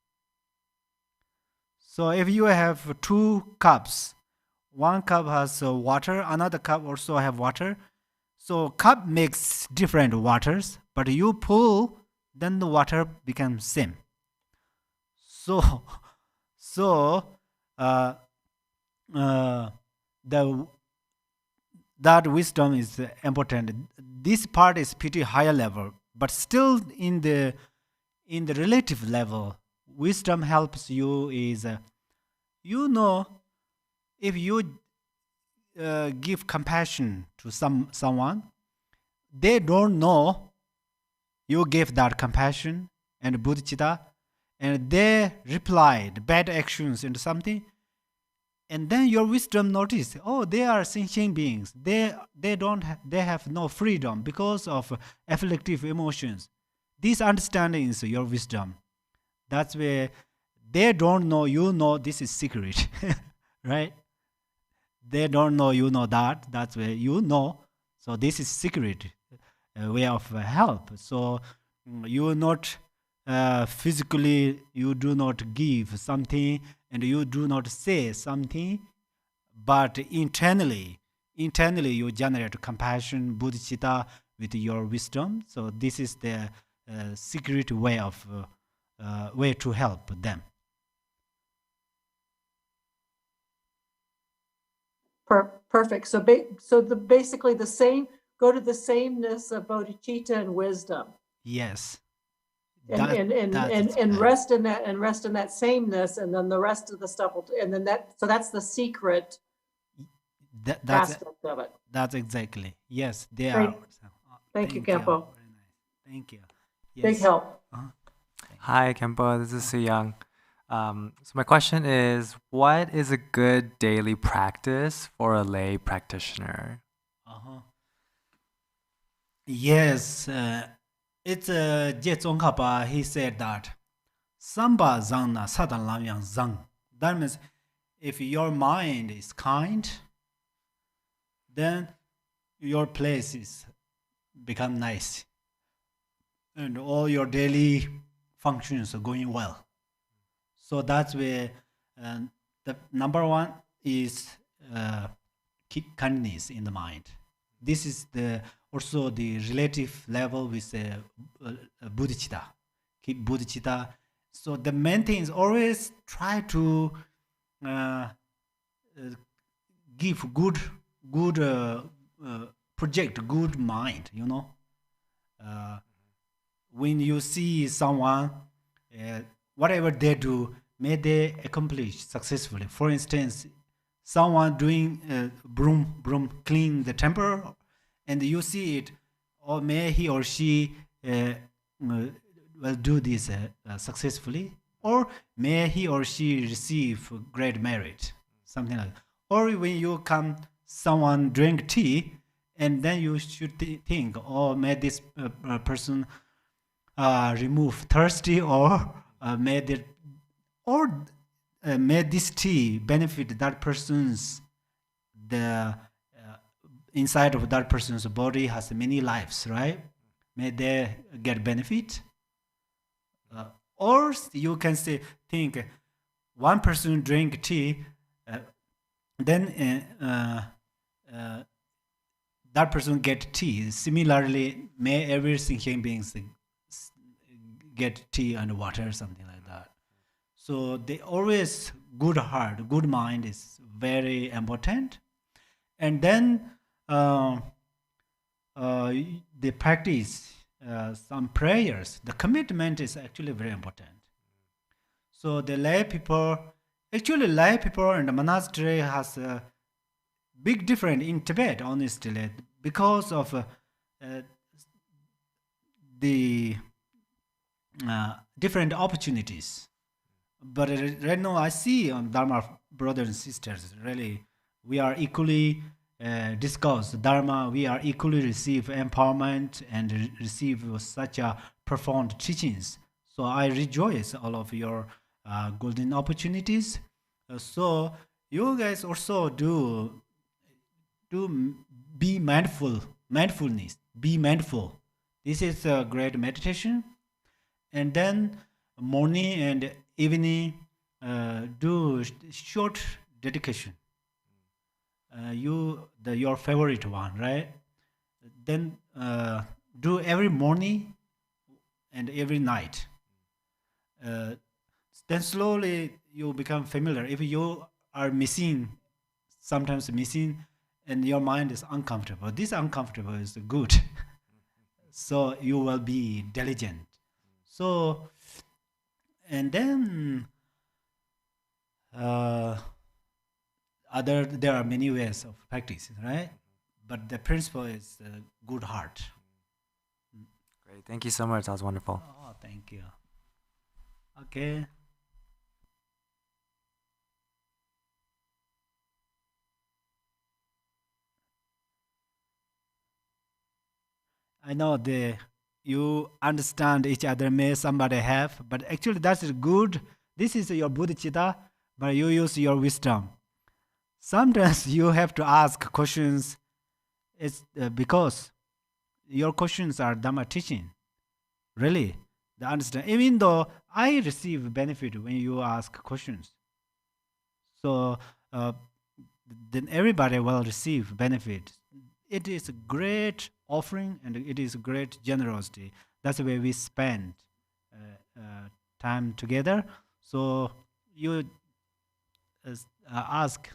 So if you have 2 cups, one cup has water, another cup also have water. So cup makes different waters, but you pull, then the water becomes same. So that wisdom is important. This part is pretty higher level, but still in the relative level, wisdom helps you is, if you give compassion to someone, they don't know you gave that compassion and bodhicitta, and they replied bad actions into something, and then your wisdom notice, oh, they are sentient beings. They have no freedom because of afflictive emotions. This understanding is your wisdom. That's where they don't know, you know this is secret, right? They don't know, you know that. That's where you know. So this is secret way of help. So you not physically, you do not give something and you do not say something, but internally you generate compassion, bodhicitta with your wisdom. So this is the secret way of way to help them. Perfect. So basically the same, go to the sameness of bodhicitta and wisdom. Yes. And rest in that sameness, and then the rest of the stuff will, and then that's the secret aspect of it. That's exactly. Yes, they Great. are. Thank you, Khenpo. Thank you. Yes. Big help. Hi, Khenpo. This is Su Young. So my question is, what is a good daily practice for a lay practitioner? Yes, it's Je Tsongkhapa. He said that Samba Zangna Sadan Lamyang Zang. That means if your mind is kind, then your places become nice, and all your daily functions are going well. So that's where the number one is keep kindness in the mind. This is also the relative level with bodhicitta. Keep bodhicitta. So the main thing is always try to give good project good mind. When you see someone, whatever they do, may they accomplish successfully. For instance, someone doing broom clean the temple, and you see it, or may he or she will do this successfully, or may he or she receive great merit, something like that. Or when you come, someone drink tea, and then you should think, oh, may this person remove thirsty, or may this tea benefit that person's the inside of that person's body has many lives, right? May they get benefit. Or you can say, think, one person drink tea, then that person get tea. Similarly, may every human beings get tea and water, something like that. So they always good heart, good mind is very important. And then they practice some prayers. The commitment is actually very important. So the lay people and the monastery has a big difference in Tibet, honestly, because of the different opportunities. But right now I see on Dharma brothers and sisters, really, we are equally discuss Dharma, we are equally receive empowerment and receive such a profound teachings. So I rejoice all of your golden opportunities. So you guys also do be mindfulness, be mindful. This is a great meditation. And then morning and evening do short dedication. Your favorite one, right? Then do every morning and every night. Then slowly you become familiar. If you are sometimes missing, and your mind is uncomfortable, this uncomfortable is good. So you will be diligent. So, and then there are many ways of practice, right? But the principle is good heart. Great, thank you so much. That was wonderful. Oh, thank you. Okay. I know you understand each other, may somebody have, but actually that's good. This is your bodhicitta, but you use your wisdom. Sometimes you have to ask questions. It's because your questions are Dhamma teaching. Really, the understand. Even though I receive benefit when you ask questions, so then everybody will receive benefit. It is a great offering and it is a great generosity. That's the way we spend time together. So you ask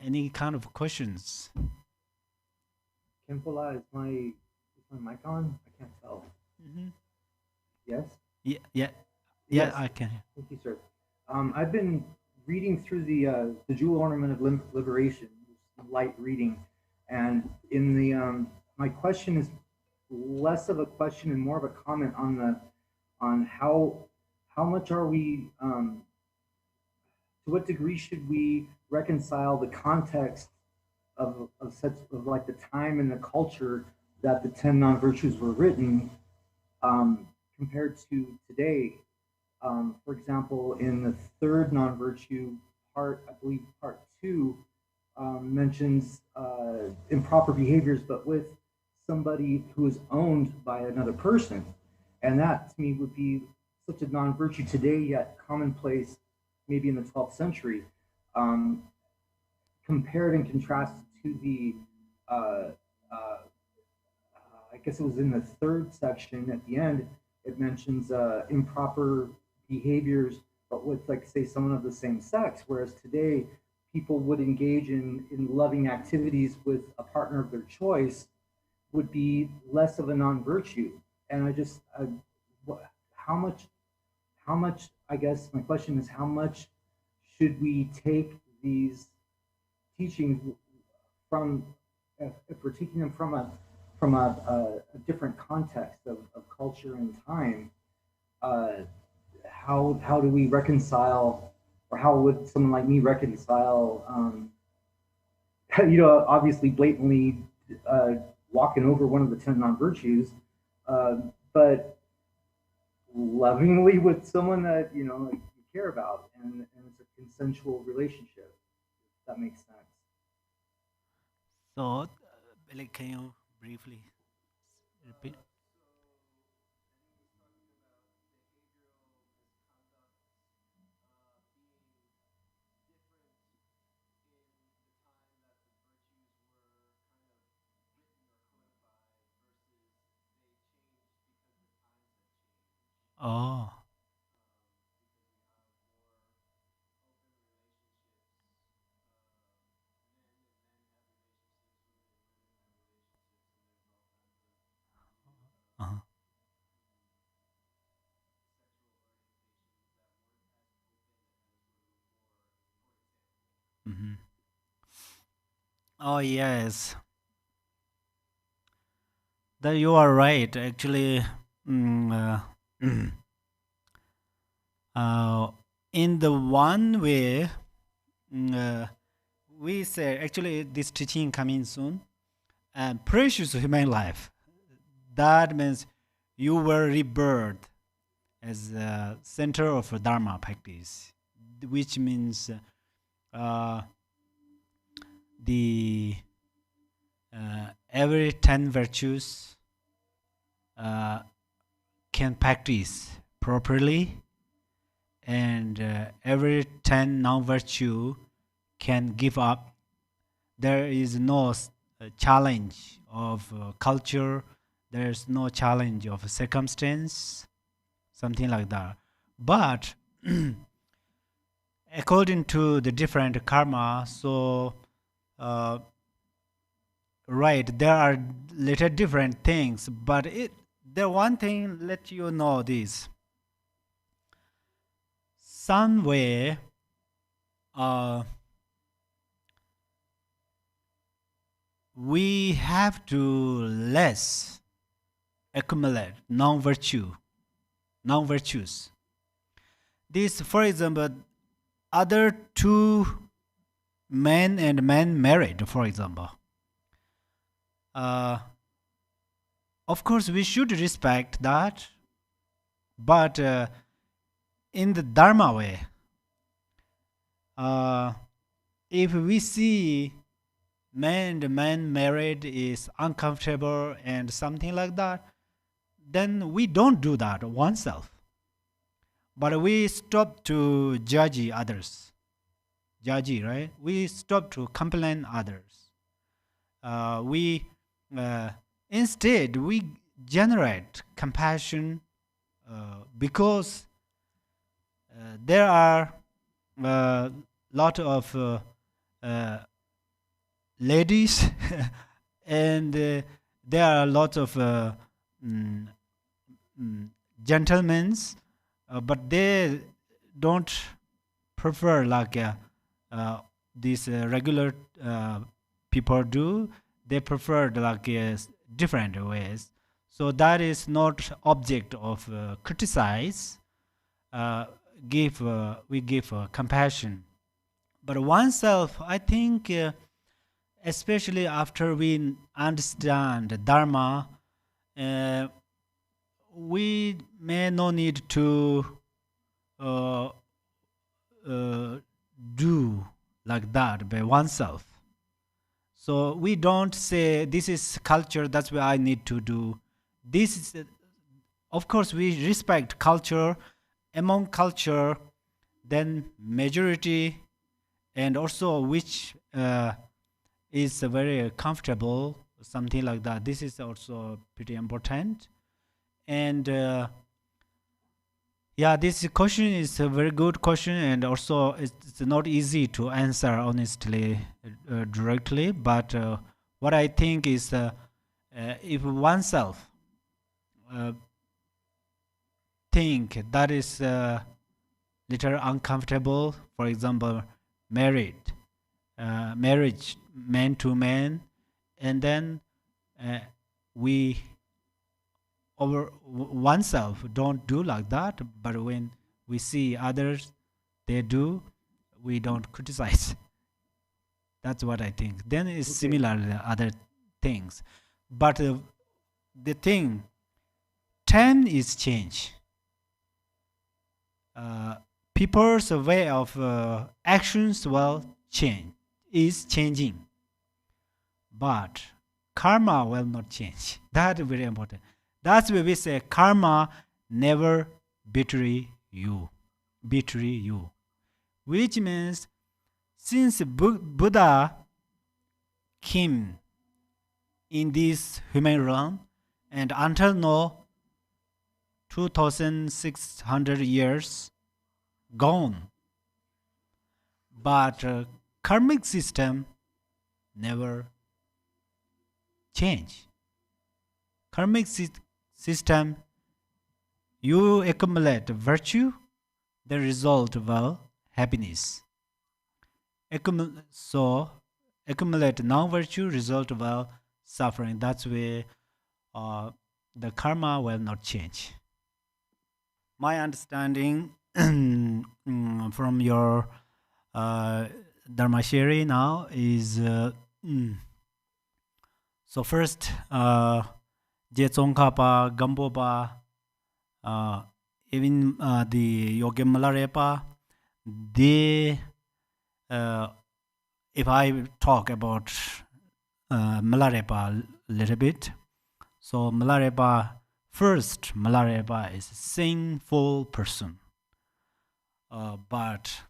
any kind of questions. Khenpo, is my mic on? I can't tell. Mm-hmm. Yes? Yeah, yes. I can. Thank you, sir. I've been reading through the Jewel Ornament of Liberation, light reading, and in the my question is less of a question and more of a comment on how much are we to what degree should we reconcile the context of like the time and the culture that the 10 non-virtues were written compared to today. For example, in the third non-virtue part, I believe part 2 mentions improper behaviors, but with somebody who is owned by another person. And that to me would be such a non-virtue today, yet commonplace maybe in the 12th century. Compared and contrasted to the, I guess it was in the third section at the end, it mentions improper behaviors, but with, like, say, someone of the same sex, whereas today people would engage in loving activities with a partner of their choice would be less of a non-virtue. And I just, how much, I guess my question is, how much should we take these teachings from, if we're taking them from a different context of culture and time, how do we reconcile or how would someone like me reconcile, obviously blatantly walking over one of the 10 non-virtues, but lovingly with someone that you care about, and it's a consensual relationship. If that makes sense. So, can you briefly repeat? Oh. Uh-huh. Mm-hmm. Oh yes, that you are right. Actually, in the one way, we say actually this teaching coming soon, and precious human life. That means you were rebirth as a center of a Dharma practice, which means the every 10 virtues can practice properly, and every 10 non-virtue can give up. There is no challenge of culture, there's no challenge of circumstance, something like that. But according to the different karma, so right, there are little different things, but the one thing let you know this. Some way we have to less accumulate non-virtues. This, for example, other two men and men married, for example. Of course, we should respect that, but in the Dharma way, if we see man and man married is uncomfortable and something like that, then we don't do that oneself. But we stop to judge others. Right? We stop to complain others. Instead, we generate compassion because there are a lot of ladies and there are a lot of gentlemen, but they don't prefer like these regular people do. They prefer like different ways. So that is not object of criticize. We give compassion, but oneself, I think, especially after we understand Dharma, we may no need to do like that by oneself. So we don't say this is culture, that's what I need to do. This is, of course, we respect culture. Among culture, then majority, and also which is very comfortable, something like that. This is also pretty important. And yeah, this question is a very good question, and also it's not easy to answer honestly, directly. But what I think is if oneself think that is little uncomfortable, for example, marriage, man to man, and then we over oneself don't do like that, but when we see others they do, we don't criticize. That's what I think. Then it's similar to other things. But the thing, time is change. People's way of actions will change, is changing. But karma will not change. That is very important. That's why we say karma never betray you. Which means since Buddha came in this human realm and until now 2600 years gone, but karmic system never change. Karmic system, you accumulate virtue, the result will happiness. Accumulate non-virtue, result will suffering. That's where the karma will not change. My understanding from your Dharma sharing now is so first Jetsongkapa, Gambopa, even the Yogya Malarepa, they if I talk about Malarepa a little bit, so Malarepa, first Malarepa is a sinful person, but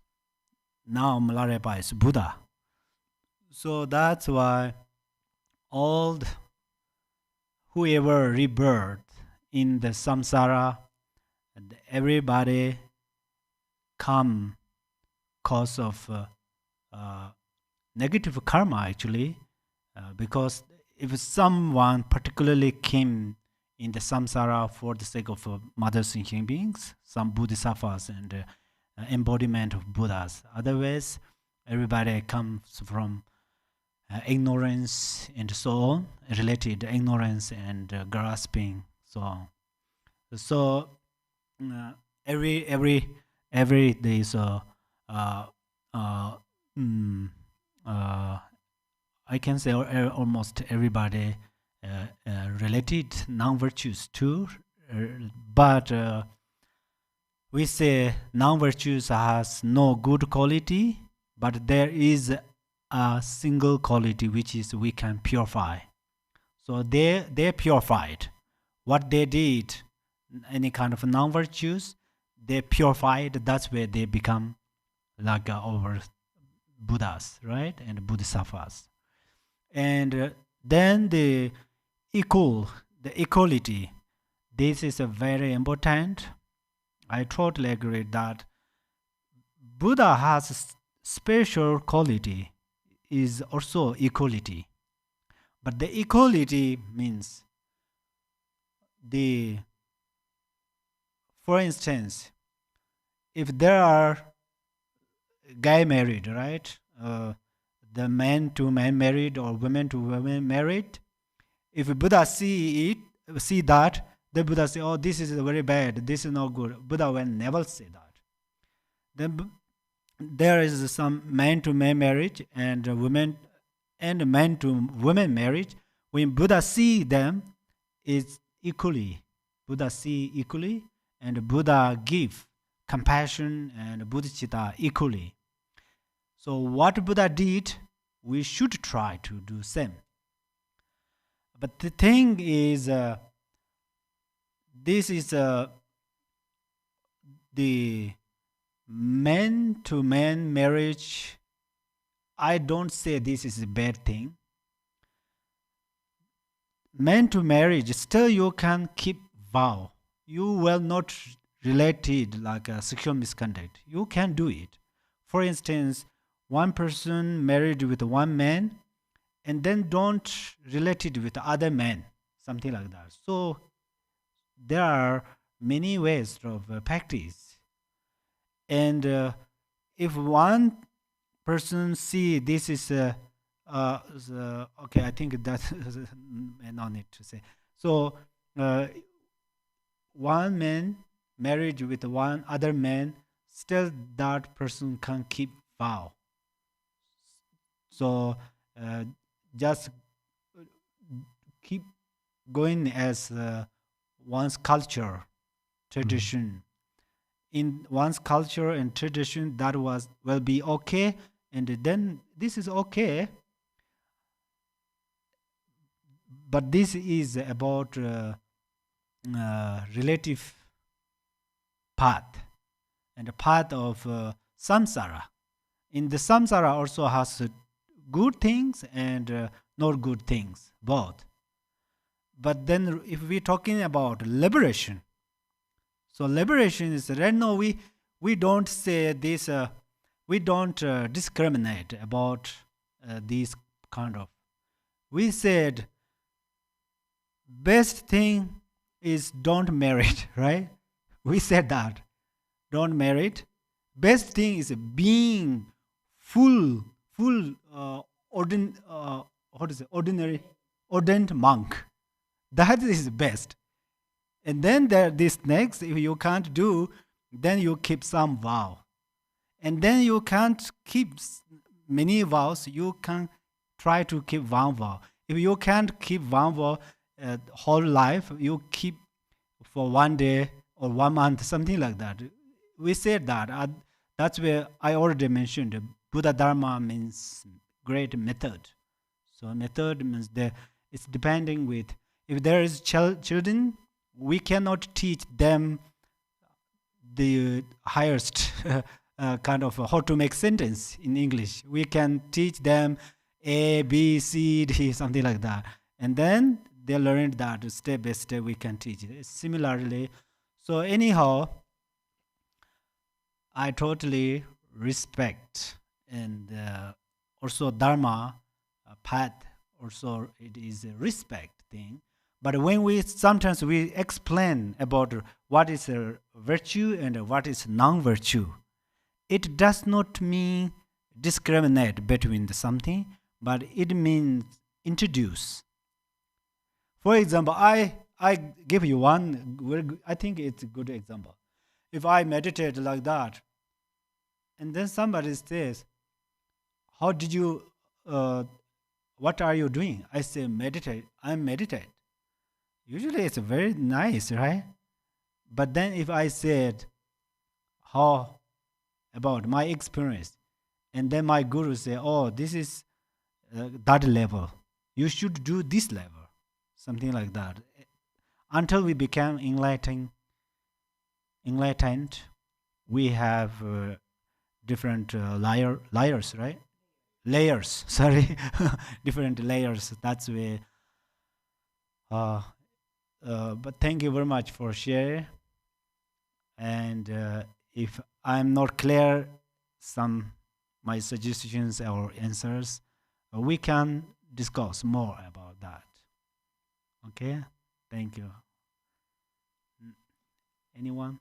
now Malarepa is Buddha. So that's why whoever rebirth in the samsara, everybody come cause of negative karma actually, because if someone particularly came in the samsara for the sake of mother sentient beings, some bodhisattvas and embodiment of Buddhas. Otherwise, everybody comes from ignorance and so on, related ignorance and grasping, so on. So every day is I can say almost everybody related non-virtues too, but we say non-virtues has no good quality, but there is a single quality which is we can purify. So they purified. What they did, any kind of non-virtues, they purified. That's where they become like our Buddhas, right? And Bodhisattvas. And then the equality. This is a very important. I totally agree that Buddha has a special quality, is also equality. But the equality means for instance, if there are guy married, right? The man to man married or women to women married. If Buddha see that, the Buddha say, "Oh, this is very bad. This is not good." Buddha will never say that. Then there is some man to man marriage and women and man to women marriage. When Buddha see them, it's equally. Buddha see equally, and Buddha give compassion and bodhicitta equally. So what Buddha did, we should try to do same. But the thing is, this is the man to man marriage. I don't say this is a bad thing. Man to marriage, still you can keep vow. You will not related like a sexual misconduct. You can do it. For instance, one person married with one man and then don't relate it with other men, something like that. So there are many ways of practice. And if one person see this is okay, I think that no need to say. So one man married with one other man, still that person can keep vow. So just keep going as one's culture, tradition. In one's culture and tradition, that will be okay, and then this is okay. But this is about relative path, and the path of samsara. In the samsara also has good things and not good things, both. But then if we're talking about liberation, so liberation is right now we don't say this, we don't discriminate about these kind of. We said best thing is don't marry, right? We said that. Don't marry. Best thing is being ordinary ordained monk. That is best. And then there this next, if you can't do, then you keep some vow. And then you can't keep many vows, you can try to keep one vow. If you can't keep one vow whole life, you keep for 1 day or 1 month, something like that. We said that. That's where I already mentioned. Buddha Dharma means great method. So method means it's depending with, if there is children, we cannot teach them the highest kind of how to make sentence in English. We can teach them A, B, C, D, something like that. And then they learned that step by step we can teach it. Similarly, so anyhow, I totally respect, and also Dharma path, also it is a respect thing. But when sometimes we explain about what is a virtue and what is non-virtue, it does not mean discriminate between something, but it means introduce. For example, I give you one, I think it's a good example. If I meditate like that, and then somebody says, how did you, what are you doing? I say, meditate, I meditate. Usually it's very nice, right? But then if I said, how about my experience, and then my guru say, oh, this is that level, you should do this level, something like that. Until we become enlightened, we have different layers, right? Layers, sorry, different layers. That's where. But thank you very much for sharing. And if I'm not clear, my suggestions or answers, we can discuss more about that. Okay, thank you. Anyone?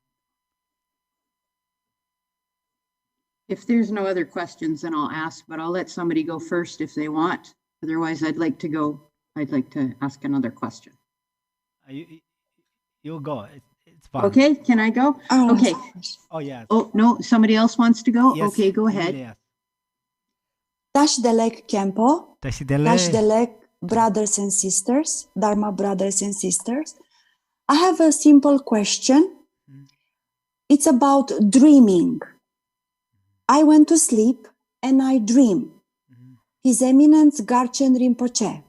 If there's no other questions, then I'll ask, but I'll let somebody go first if they want. Otherwise, I'd like to ask another question. You go. It's fine. Okay, can I go? Okay. Oh, yeah. Oh, no, somebody else wants to go? Yes, okay, go ahead. Yes. Tashdelek Khenpo. Tashdelek. Tashdelek, brothers and sisters, Dharma brothers and sisters. I have a simple question. It's about dreaming. I went to sleep and I dream. His Eminence Garchen Rinpoche.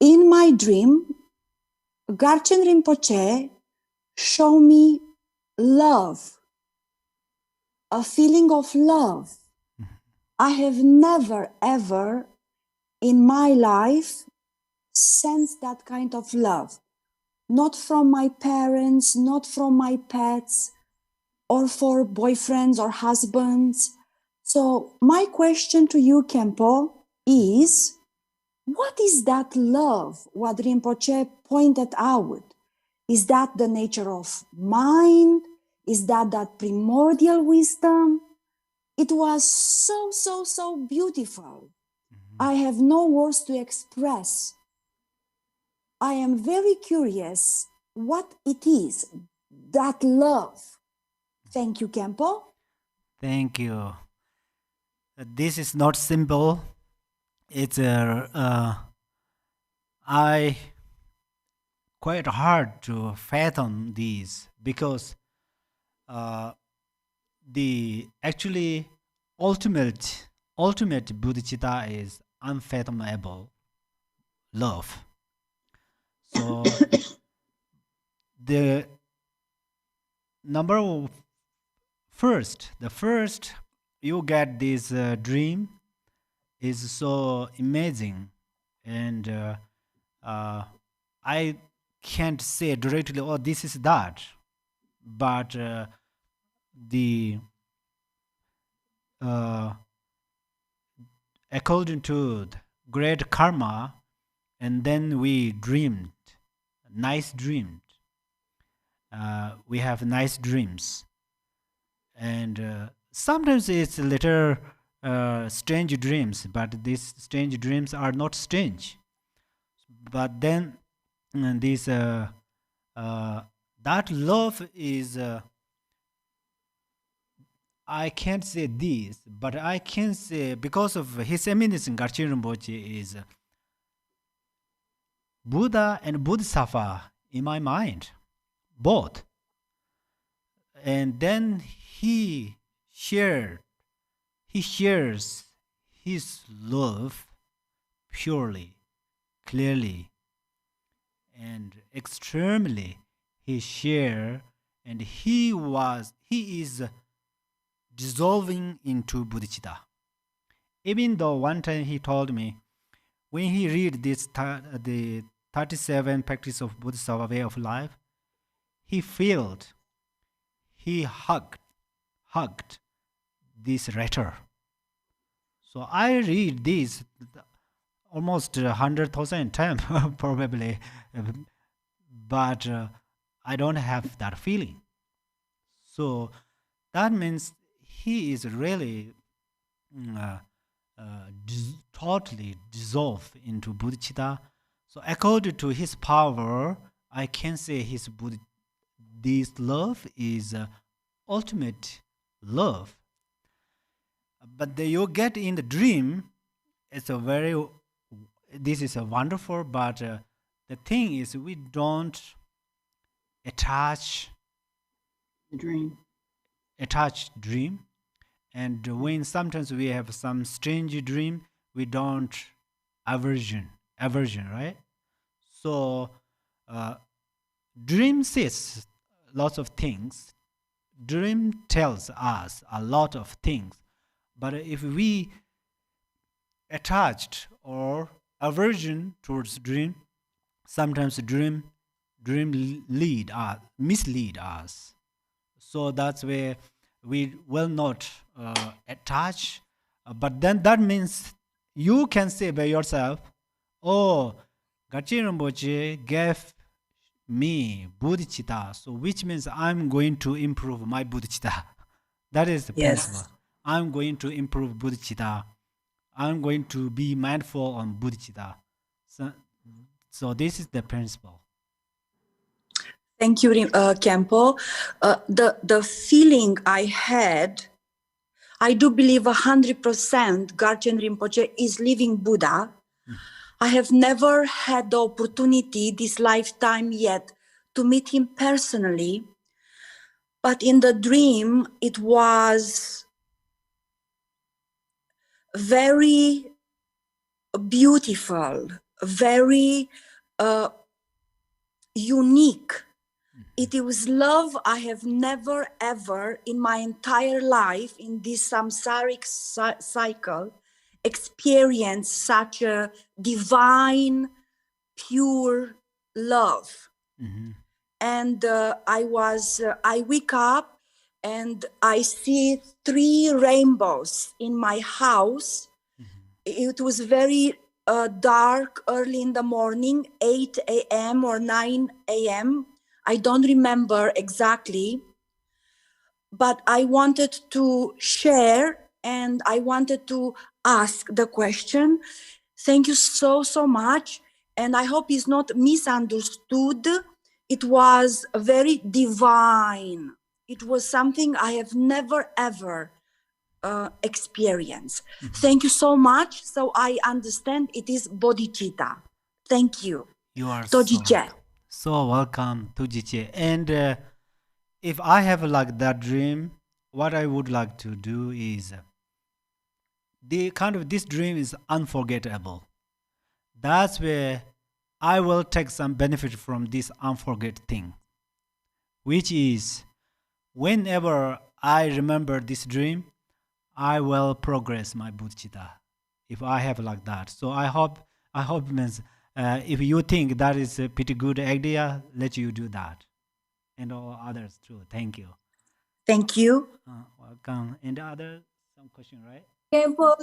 In my dream, Garchen Rinpoche showed me love, a feeling of love. I have never, ever in my life sensed that kind of love. Not from my parents, not from my pets, or for boyfriends or husbands. So my question to you, Khenpo, is, what is that love, what Rinpoche pointed out? Is that the nature of mind? Is that primordial wisdom? It was so beautiful. I have no words to express. I am very curious what it is, that love. Thank you, Khenpo. Thank you. this is not simple. It's quite hard to fathom these, because the actually ultimate bodhicitta is unfathomable love. So the first you get this dream is so amazing, and I can't say directly, oh, this is that, but the according to the great karma, and then we dreamed nice dreams. We have nice dreams, and sometimes it's a little strange dreams, but these strange dreams are not strange. But then this that love is I can't say this, but I can say, because of His Eminence Garchen Rinpoche is Buddha and Bodhisattva in my mind, both. And then he shares his love purely, clearly, and extremely. He shares, and he is dissolving into bodhicitta. Even though one time he told me, when he read this the 37 practice of Bodhisattva way of life, he felt, he hugged this letter. So I read this almost 100,000 times probably, but I don't have that feeling. So that means he is really totally dissolved into bodhicitta. So according to his power, I can say this love is ultimate love. But you get in the dream, it's this is a wonderful, but the thing is, we don't attach dream, and when sometimes we have some strange dream, we don't aversion, right? So dream says lots of things. Dream tells us a lot of things, but if we attached or aversion towards dream, sometimes dream mislead us. So that's where we will not attach. But then that means you can say by yourself, oh, Garchen Rinpoche gave me bodhicitta, so which means I'm going to improve my bodhicitta. That is the principle. I'm going to improve bodhicitta. I'm going to be mindful on bodhicitta. So this is the principle. Thank you, Khenpo. The feeling I had, I do believe 100% Garchen Rinpoche is living Buddha. I have never had the opportunity this lifetime yet to meet him personally, but in the dream it was very beautiful, very unique. It was love I have never ever in my entire life in this samsaric cycle experienced such a divine, pure love. And I wake up and I see 3 rainbows in my house. It was very dark early in the morning, 8 a.m. or 9 a.m. I don't remember exactly, but I wanted to share and I wanted to ask the question. Thank you so much. And I hope it's not misunderstood. It was very divine. It was something I have never ever experience. Thank you so much. So I understand it is bodhicitta. Thank you. You are so welcome, Tujiche. And if I have like that dream, what I would like to do is this dream is unforgettable. That's where I will take some benefit from this unforget thing, which is whenever I remember this dream, I will progress my bodhicitta. If I have like that, so I hope means if you think that is a pretty good idea, let you do that, and all others too. Thank you. Thank you. Welcome. And some question, right? Khenpo,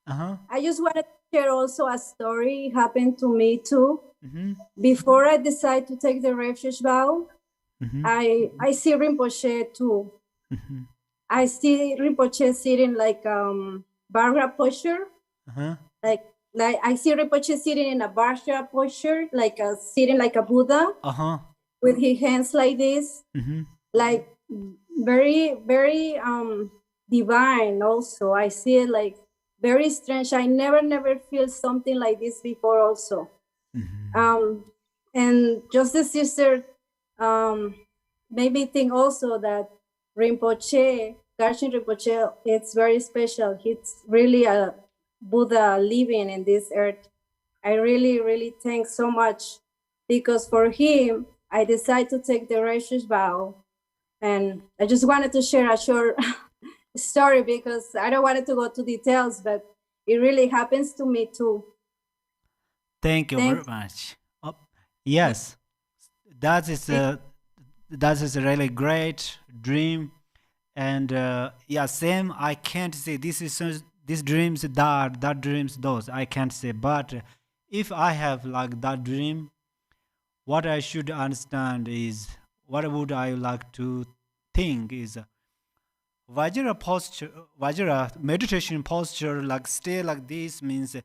Uh-huh. I just wanted to share also a story. It happened to me too. Mm-hmm. Before I decided to take the refuge vow, Mm-hmm. I see Rinpoche too. Mm-hmm. I see Rinpoche sitting like Barra posture. Uh-huh. Like I see Rinpoche sitting in a Barra posture, sitting like a Buddha. Uh-huh. With his hands like this. Mm-hmm. Like very, very divine also. I see it like very strange. I never feel something like this before also. Mm-hmm. And just the sister made me think also that Rinpoche, Garshin Rinpoche, it's very special. He's really a Buddha living in this earth. I really thank so much, because for him, I decided to take the refuge vow. And I just wanted to share a short story, because I don't want it to go to details, but it really happens to me too. Thank you very much. Yes, that is a really great dream, and same. I can't say this dreams that dreams those. I can't say, but if I have like that dream, what I should understand is, what would I like to think is Vajra posture, Vajra meditation posture, like stay like this means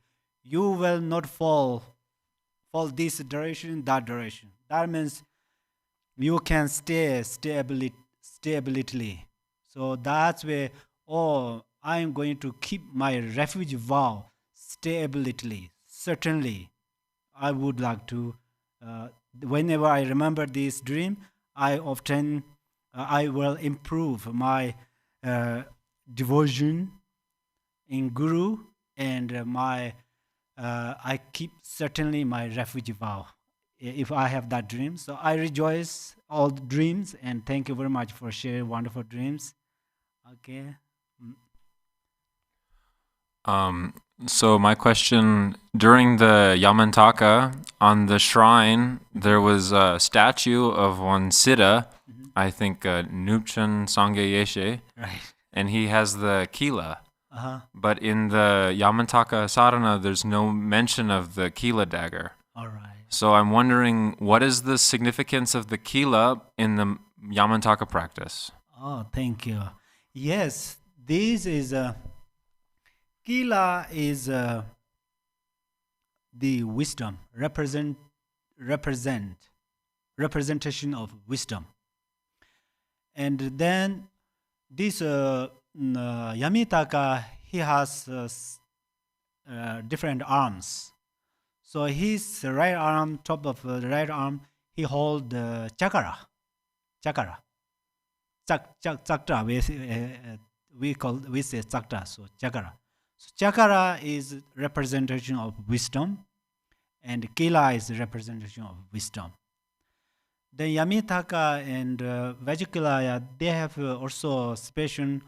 you will not fall this direction, that direction. That means you can stay stability. So that's where, I am going to keep my refuge vow stability. Certainly, I would like to, whenever I remember this dream, I often, I will improve my devotion in Guru, and I keep certainly my refuge vow if I have that dream. So I rejoice all the dreams, and thank you very much for sharing wonderful dreams. Okay. So my question, during the Yamantaka, on the shrine, there was a statue of one Siddha, I think Nupchen Sangye Yeshe, right, and he has the kila. Uh-huh. But in the Yamantaka Sadhana, there's no mention of the kila dagger. All right. So I'm wondering, what is the significance of the kila in the Yamantaka practice? Oh, thank you. Yes, this is kila is the wisdom, representation of wisdom. And then this Yamitaka, he has different arms. So his right arm, top of the right arm, he holds the chakra. Chakra, we say chakra. So chakra. So chakra is representation of wisdom, and kila is representation of wisdom. The Yamitaka and Vajikalaya, they have also special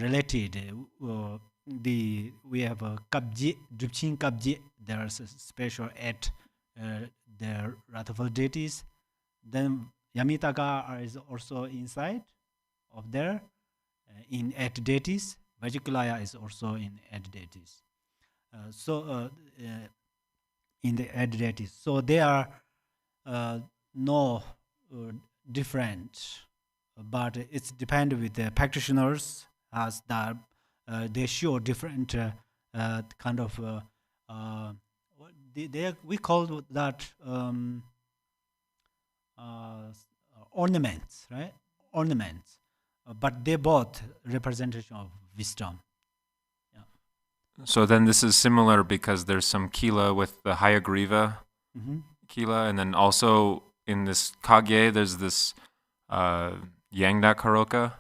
related. We have a Kabji, Drupchin Kabji. There's a special at the wrathful deities. Then Yamitaka is also inside of there in at deities. Vajikalaya is also in at deities. In the at deities. So they are no different, but it's dependent with the practitioners, as that they show different kind of we call that ornaments, right? Ornaments. but they both representation of wisdom. So then this is similar because there's some kila with the Hayagriva kila, and then also in this kage there's this Yangda Karoka.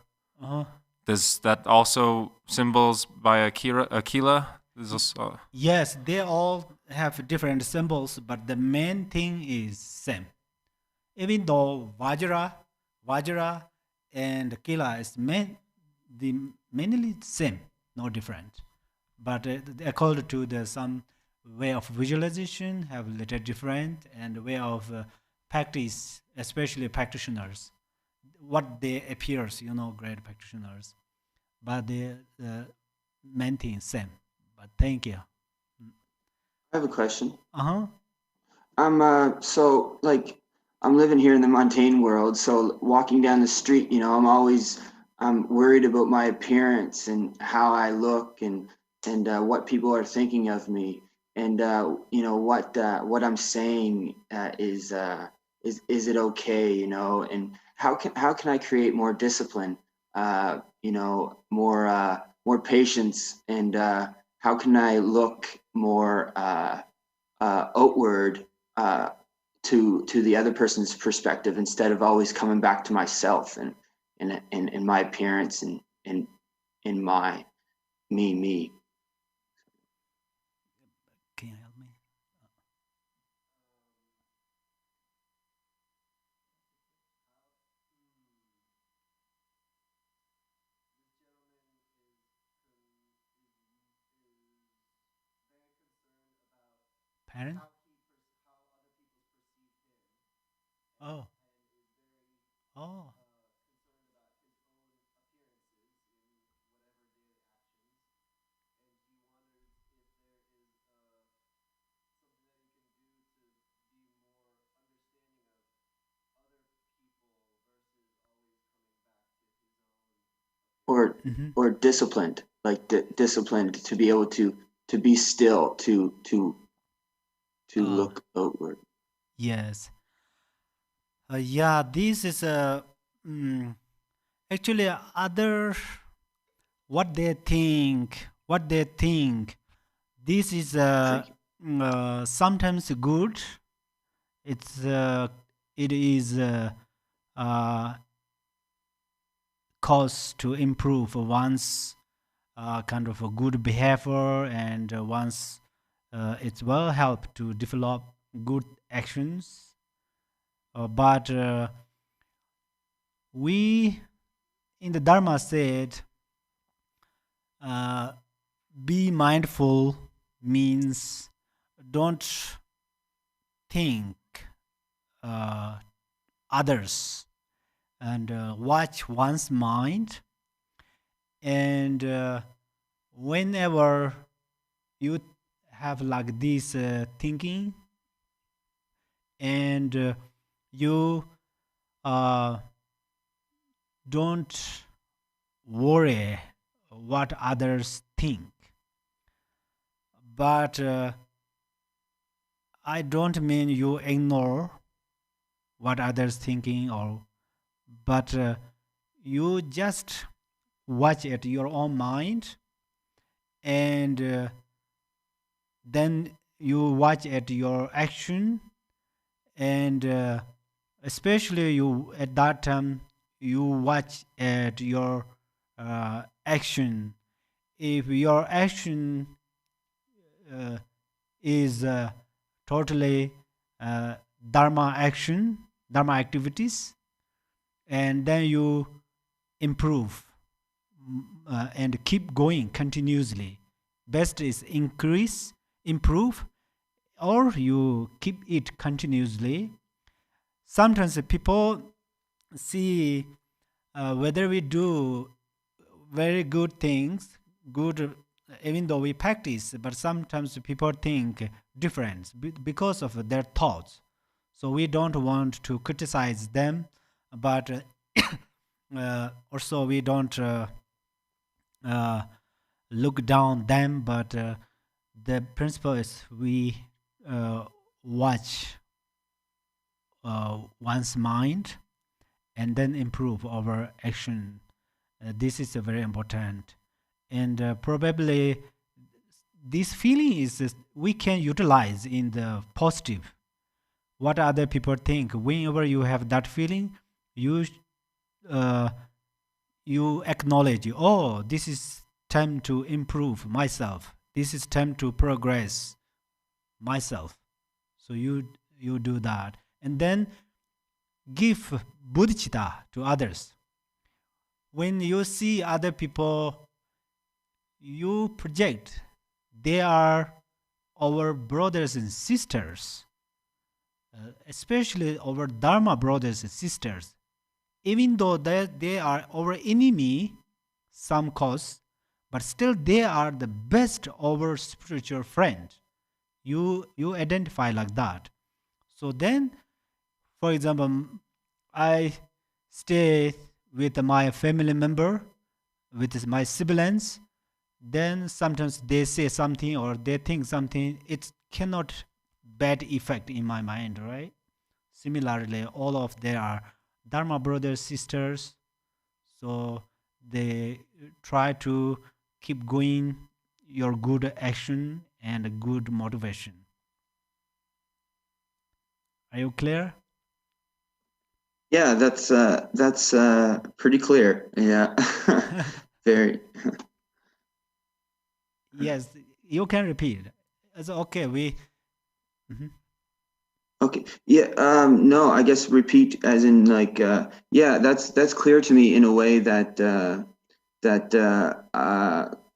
Does that also symbols by a kila? Yes, they all have different symbols, but the main thing is same. Even though Vajra and kila is mainly same, no different. But according to the some way of visualization have little different, and way of practice, especially practitioners, what they appears, great practitioners, but the main thing is same. But thank you. I have a question. I'm so like I'm living here in the montane world, so walking down the street, I'm worried about my appearance and how I look and what people are thinking of me, and what I'm saying is it okay, and how can I create more discipline, more patience, and how can I look more outward to the other person's perspective instead of always coming back to myself and my appearance and in my me. Can you help me? Parent? Oh. Oh. Or disciplined, like disciplined to be able to be still, to look outward. Yes. Yeah, this is actually other what they think. This is sometimes good. It is cause to improve one's kind of a good behavior, and once it will help to develop good actions. But we in the Dharma said be mindful means don't think others, and watch one's mind, and whenever you have like this thinking, and you don't worry what others think, but I don't mean you ignore what others thinking, but you just watch at your own mind, and then you watch at your action, and especially you at that time you watch at your action. If your action is totally dharma activities, and then you improve and keep going continuously. Best is improve, or you keep it continuously. Sometimes people see whether we do very good things, even though we practice, but sometimes people think different because of their thoughts. So we don't want to criticize them, but also we don't look down them, but the principle is we watch one's mind and then improve our action This is very important. And probably this feeling is we can utilize in the positive. What other people think. Whenever you have that feeling, you acknowledge, oh, this is time to improve myself. This is time to progress myself. So you do that. And then give bodhicitta to others. When you see other people, you project they are our brothers and sisters, especially our Dharma brothers and sisters. Even though they are our enemy, some cause, but still they are the best our spiritual friend. You identify like that. So then, for example, I stay with my family member, with my siblings, then sometimes they say something or they think something, it cannot bad effect in my mind, right? Similarly, all of they are Dharma brothers, sisters, so they try to keep going your good action and a good motivation. Are you clear? Yeah, that's pretty clear. Yeah, very. Yes, you can repeat. It's okay. Okay. Yeah. No, I guess repeat as in like. Yeah, that's clear to me in a way that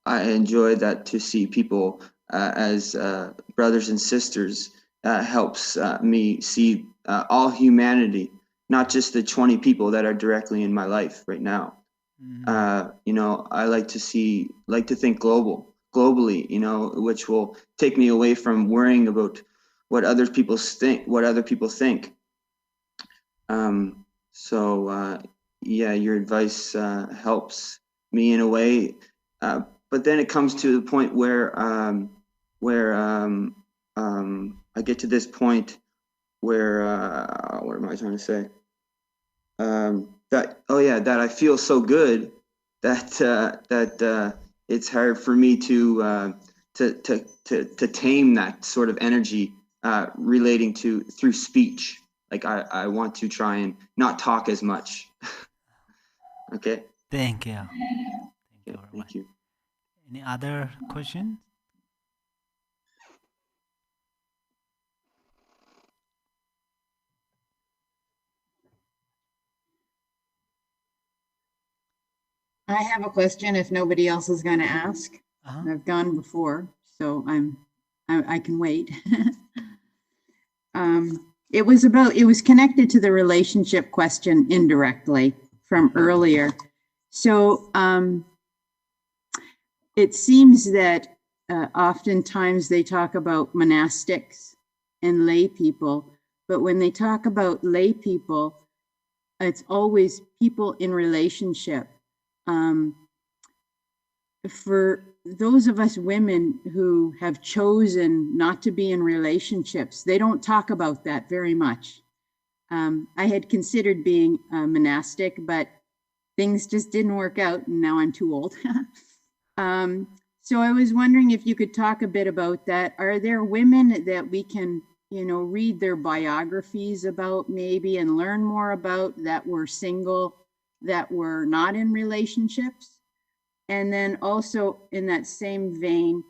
I enjoy that to see people as brothers and sisters helps me see all humanity, not just the 20 people that are directly in my life right now. You know, I like to think globally, you know, which will take me away from worrying about what other people think. So yeah, your advice helps me in a way, but then it comes to the point where I get to this point where what am I trying to say? That I feel so good that it's hard for me to tame that sort of energy relating to through speech. Like I want to try and not talk as much. Okay. Thank you. Thank you. Any other questions? I have a question if nobody else is going to ask. I've gone before, so I can wait. It was connected to the relationship question indirectly from earlier. So it seems that oftentimes they talk about monastics and lay people, but when they talk about lay people, it's always people in relationship. For those of us women who have chosen not to be in relationships, they don't talk about that very much. I had considered being a monastic, but things just didn't work out, and now I'm too old. So I was wondering if you could talk a bit about that. Are there women that we can, read their biographies about maybe and learn more about that were single, that were not in relationships? And then also in that same vein,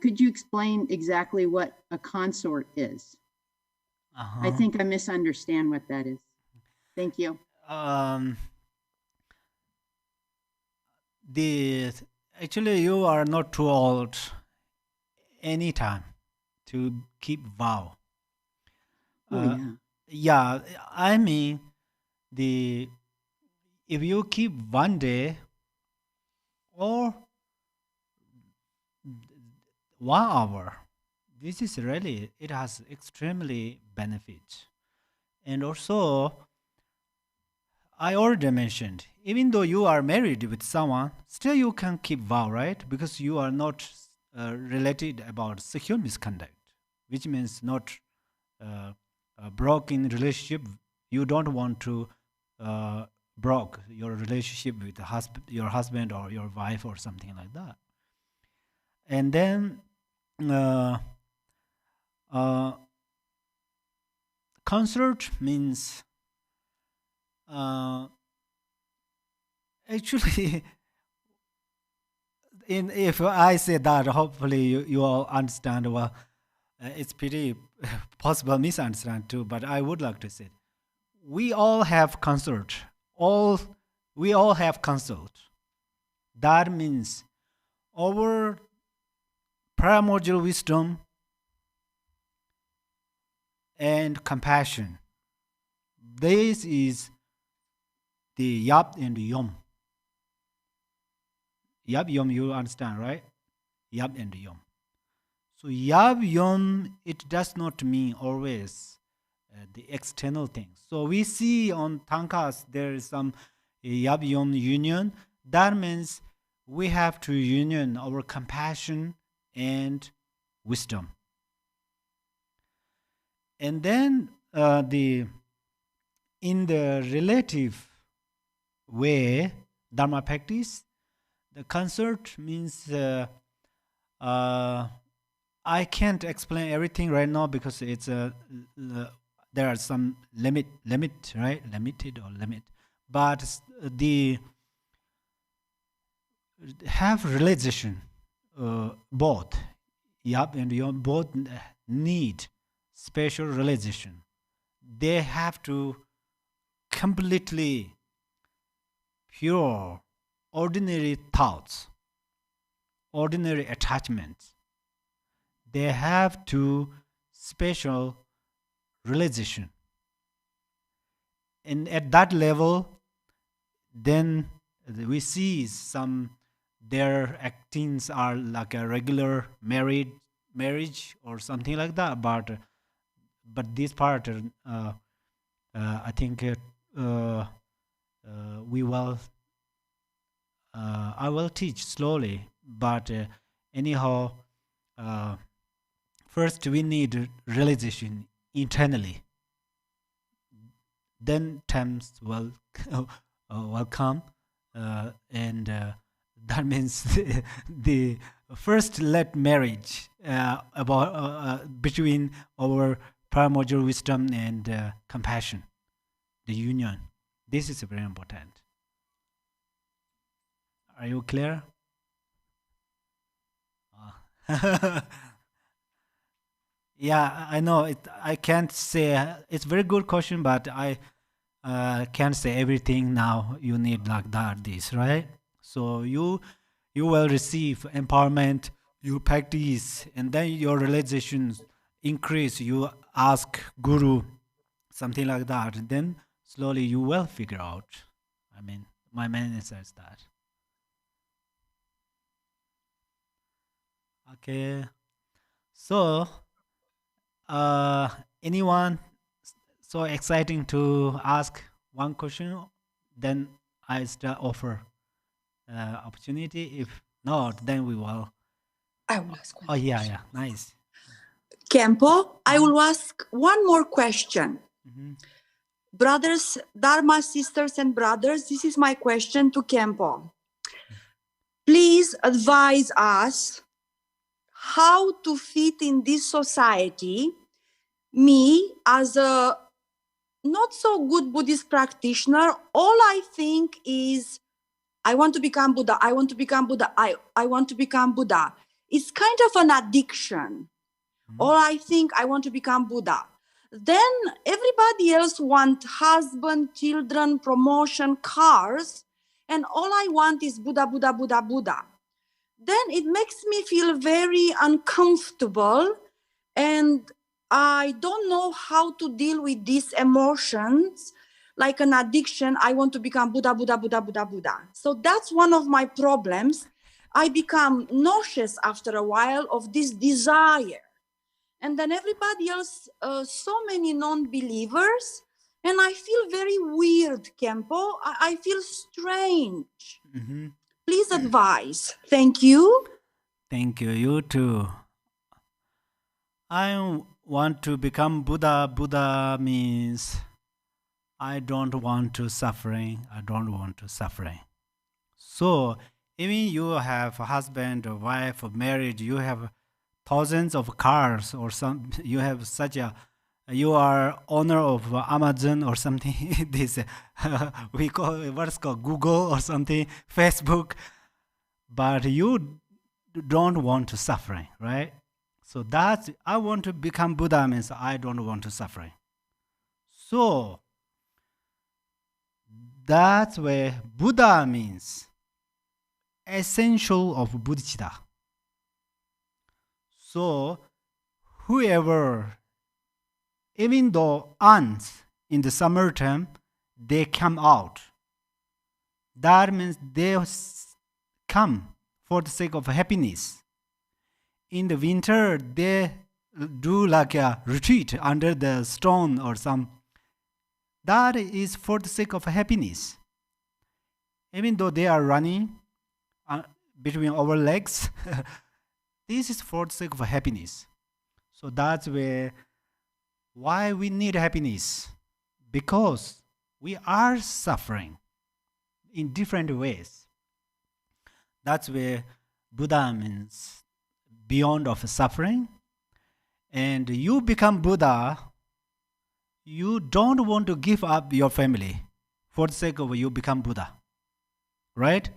could you explain exactly what a consort is? I think I misunderstand what that is. Thank you. Actually, you are not too old anytime to keep vow. Yeah, I mean, if you keep one day or 1 hour, this is really, it has extremely benefit. And also, I already mentioned, even though you are married with someone, still you can keep vow, right? Because you are not related about sexual misconduct, which means not a broken relationship. You don't want to broke your relationship with your husband or your wife or something like that. And then concert means actually if I say that, hopefully you all understand. Well, it's pretty possible misunderstand too, but I would like to say we all have concert. We all have consult. That means our primordial wisdom and compassion. This is the Yab and Yom. Yab Yom, you understand, right? Yab and Yom. So Yab Yom, it does not mean always the external things. So we see on Tankas there is some Yab Yom union. That means we have to union our compassion and wisdom. And then in the relative way, Dharma practice, the concert means I can't explain everything right now because it's there are some limit, right? Limited or limit. But the have realization, both Yab and Yom both need special realization. They have to completely pure ordinary thoughts, ordinary attachments. They have to special realization. And at that level, then we see some their actings are like a regular marriage or something like that. But this part, I think we will. I will teach slowly, but anyhow, first we need realization internally. Then times will come, and that means the first let marriage about between our primordial wisdom and compassion, the union. This is very important. Are you clear? Yeah, I know it. I can't say it's a very good question, but I can't say everything now. You need like that, this, right? So you will receive empowerment. You practice, and then your realizations increase. You ask Guru, something like that. Then slowly you will figure out. I mean, my man says that. Okay, so anyone so exciting to ask one question? Then I still offer opportunity. If not, then we will. I will ask one. Oh yeah, nice. Khenpo, I will ask one more question. Brothers, Dharma sisters and brothers, this is my question to Khenpo. Please advise us how to fit in this society. Me, as a not so good Buddhist practitioner, all I think is, I want to become Buddha, I want to become Buddha, I want to become Buddha. It's kind of an addiction. All I think, I want to become Buddha. Then everybody else wants husband, children, promotion, cars, and all I want is Buddha, Buddha, Buddha, Buddha. Then it makes me feel very uncomfortable, and I don't know how to deal with these emotions, like an addiction. I want to become Buddha, Buddha, Buddha, Buddha, Buddha. So that's one of my problems. I become nauseous after a while of this desire. And then everybody else, so many non-believers, and I feel very weird, Khenpo. I feel strange. Please advise. Thank you. Thank you. You too. I want to become Buddha. Buddha means I don't want to suffering. I don't want to suffering. So even you have a husband or wife or marriage, you have thousands of cars or some, you have such a, you are owner of Amazon or something, this we call, what's called Google or something, Facebook, but you don't want to suffering, right? So that's, I want to become Buddha means I don't want to suffering. So that's where Buddha means essential of bodhicitta. So whoever, even though ants in the summertime, they come out. That means they come for the sake of happiness. In the winter, they do like a retreat under the stone or some. That is for the sake of happiness. Even though they are running between our legs, this is for the sake of happiness. So that's why we need happiness. Because we are suffering in different ways. That's where Buddha means beyond of suffering. And you become Buddha, you don't want to give up your family for the sake of you become Buddha. Right?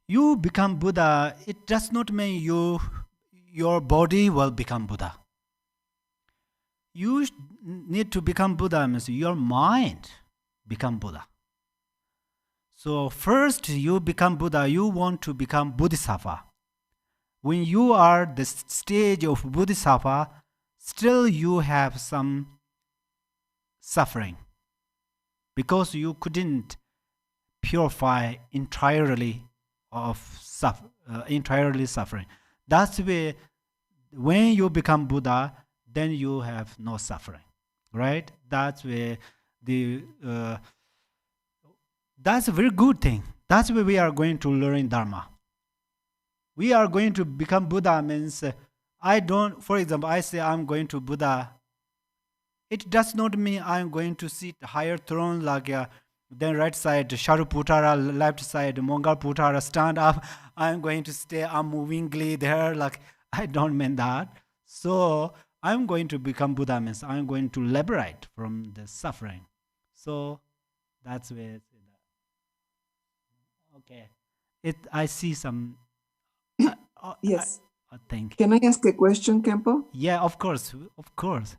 You become Buddha, it does not mean your body will become Buddha. You need to become Buddha means your mind become Buddha. So first you become Buddha, you want to become Bodhisattva. When you are the stage of Bodhisattva, still you have some suffering because you couldn't purify entirely suffering. That's where when you become Buddha, then you have no suffering, right? That's where that's a very good thing. That's where we are going to learn Dharma. We are going to become Buddha means for example, I say I'm going to Buddha. It does not mean I'm going to sit higher throne like then right side Sharuputara, left side Mongalputara, stand up. I'm going to stay unmovingly there. Like I don't mean that. So I'm going to become Buddha means I'm going to liberate from the suffering. So that's where. Okay. I see some. Yes. Thank you. Can I ask a question, Khenpo? Yeah, of course. Of course.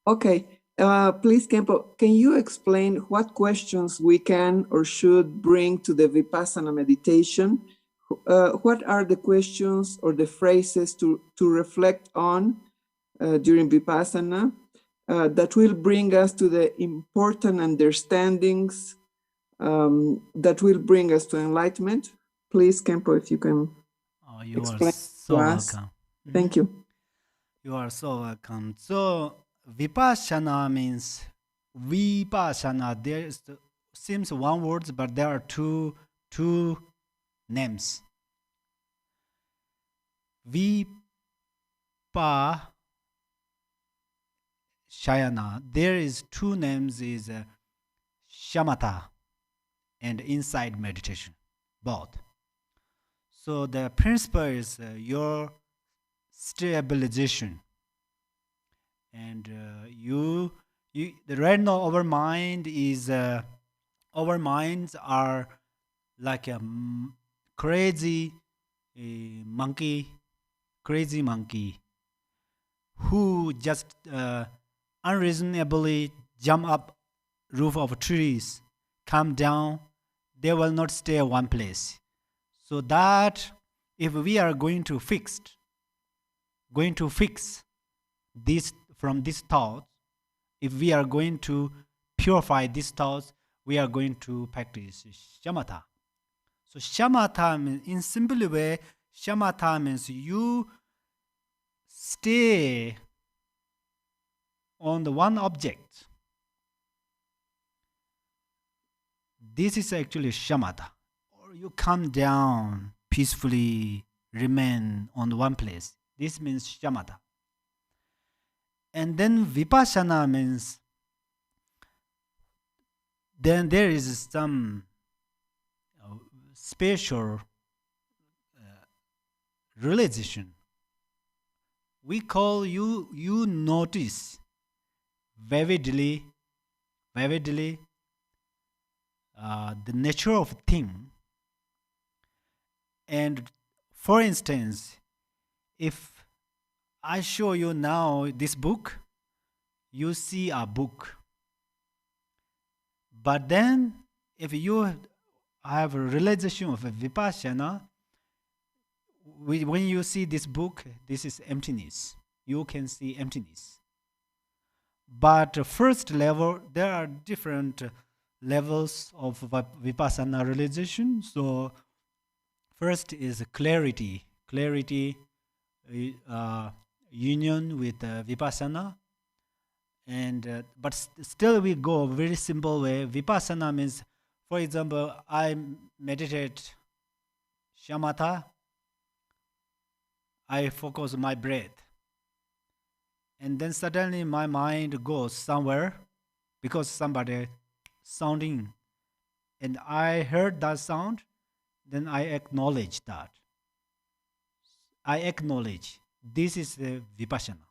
Okay. Please, Khenpo, can you explain what questions we can or should bring to the Vipassana meditation? What are the questions or the phrases to reflect on during Vipassana that will bring us to the important understandings that will bring us to enlightenment? Please, Khenpo, if you can explain so to us. welcome. Thank you. You are so welcome. So Vipashana means Vipashana. There seems one word, but there are two names. Vipashana. There is two names is shamatha and inside meditation, both. So the principle is your stabilization. And right now our mind is our minds are like a crazy monkey who just unreasonably jump up roof of trees, come down. They will not stay in one place. So that if we are going to fix this from these thoughts, if we are going to purify these thoughts, we are going to practice shamatha. So shamatha means, in simple way, shamatha means you stay on the one object. This is actually shamatha. Or you come down peacefully, remain on the one place. This means shamatha. And then Vipashana means then there is some special realization. We call you notice vividly the nature of thing. And for instance, if I show you now this book, you see a book. But then if you have a realization of a Vipashana, when you see this book, this is emptiness. You can see emptiness. But first level, there are different levels of Vipassana realization. So first is clarity, union with Vipassana. And but still we go a very simple way. Vipassana means, for example, I meditate shamatha, I focus my breath, and then suddenly my mind goes somewhere because somebody sounding, and I heard that sound, then I acknowledge that. I acknowledge this is the Vipashana,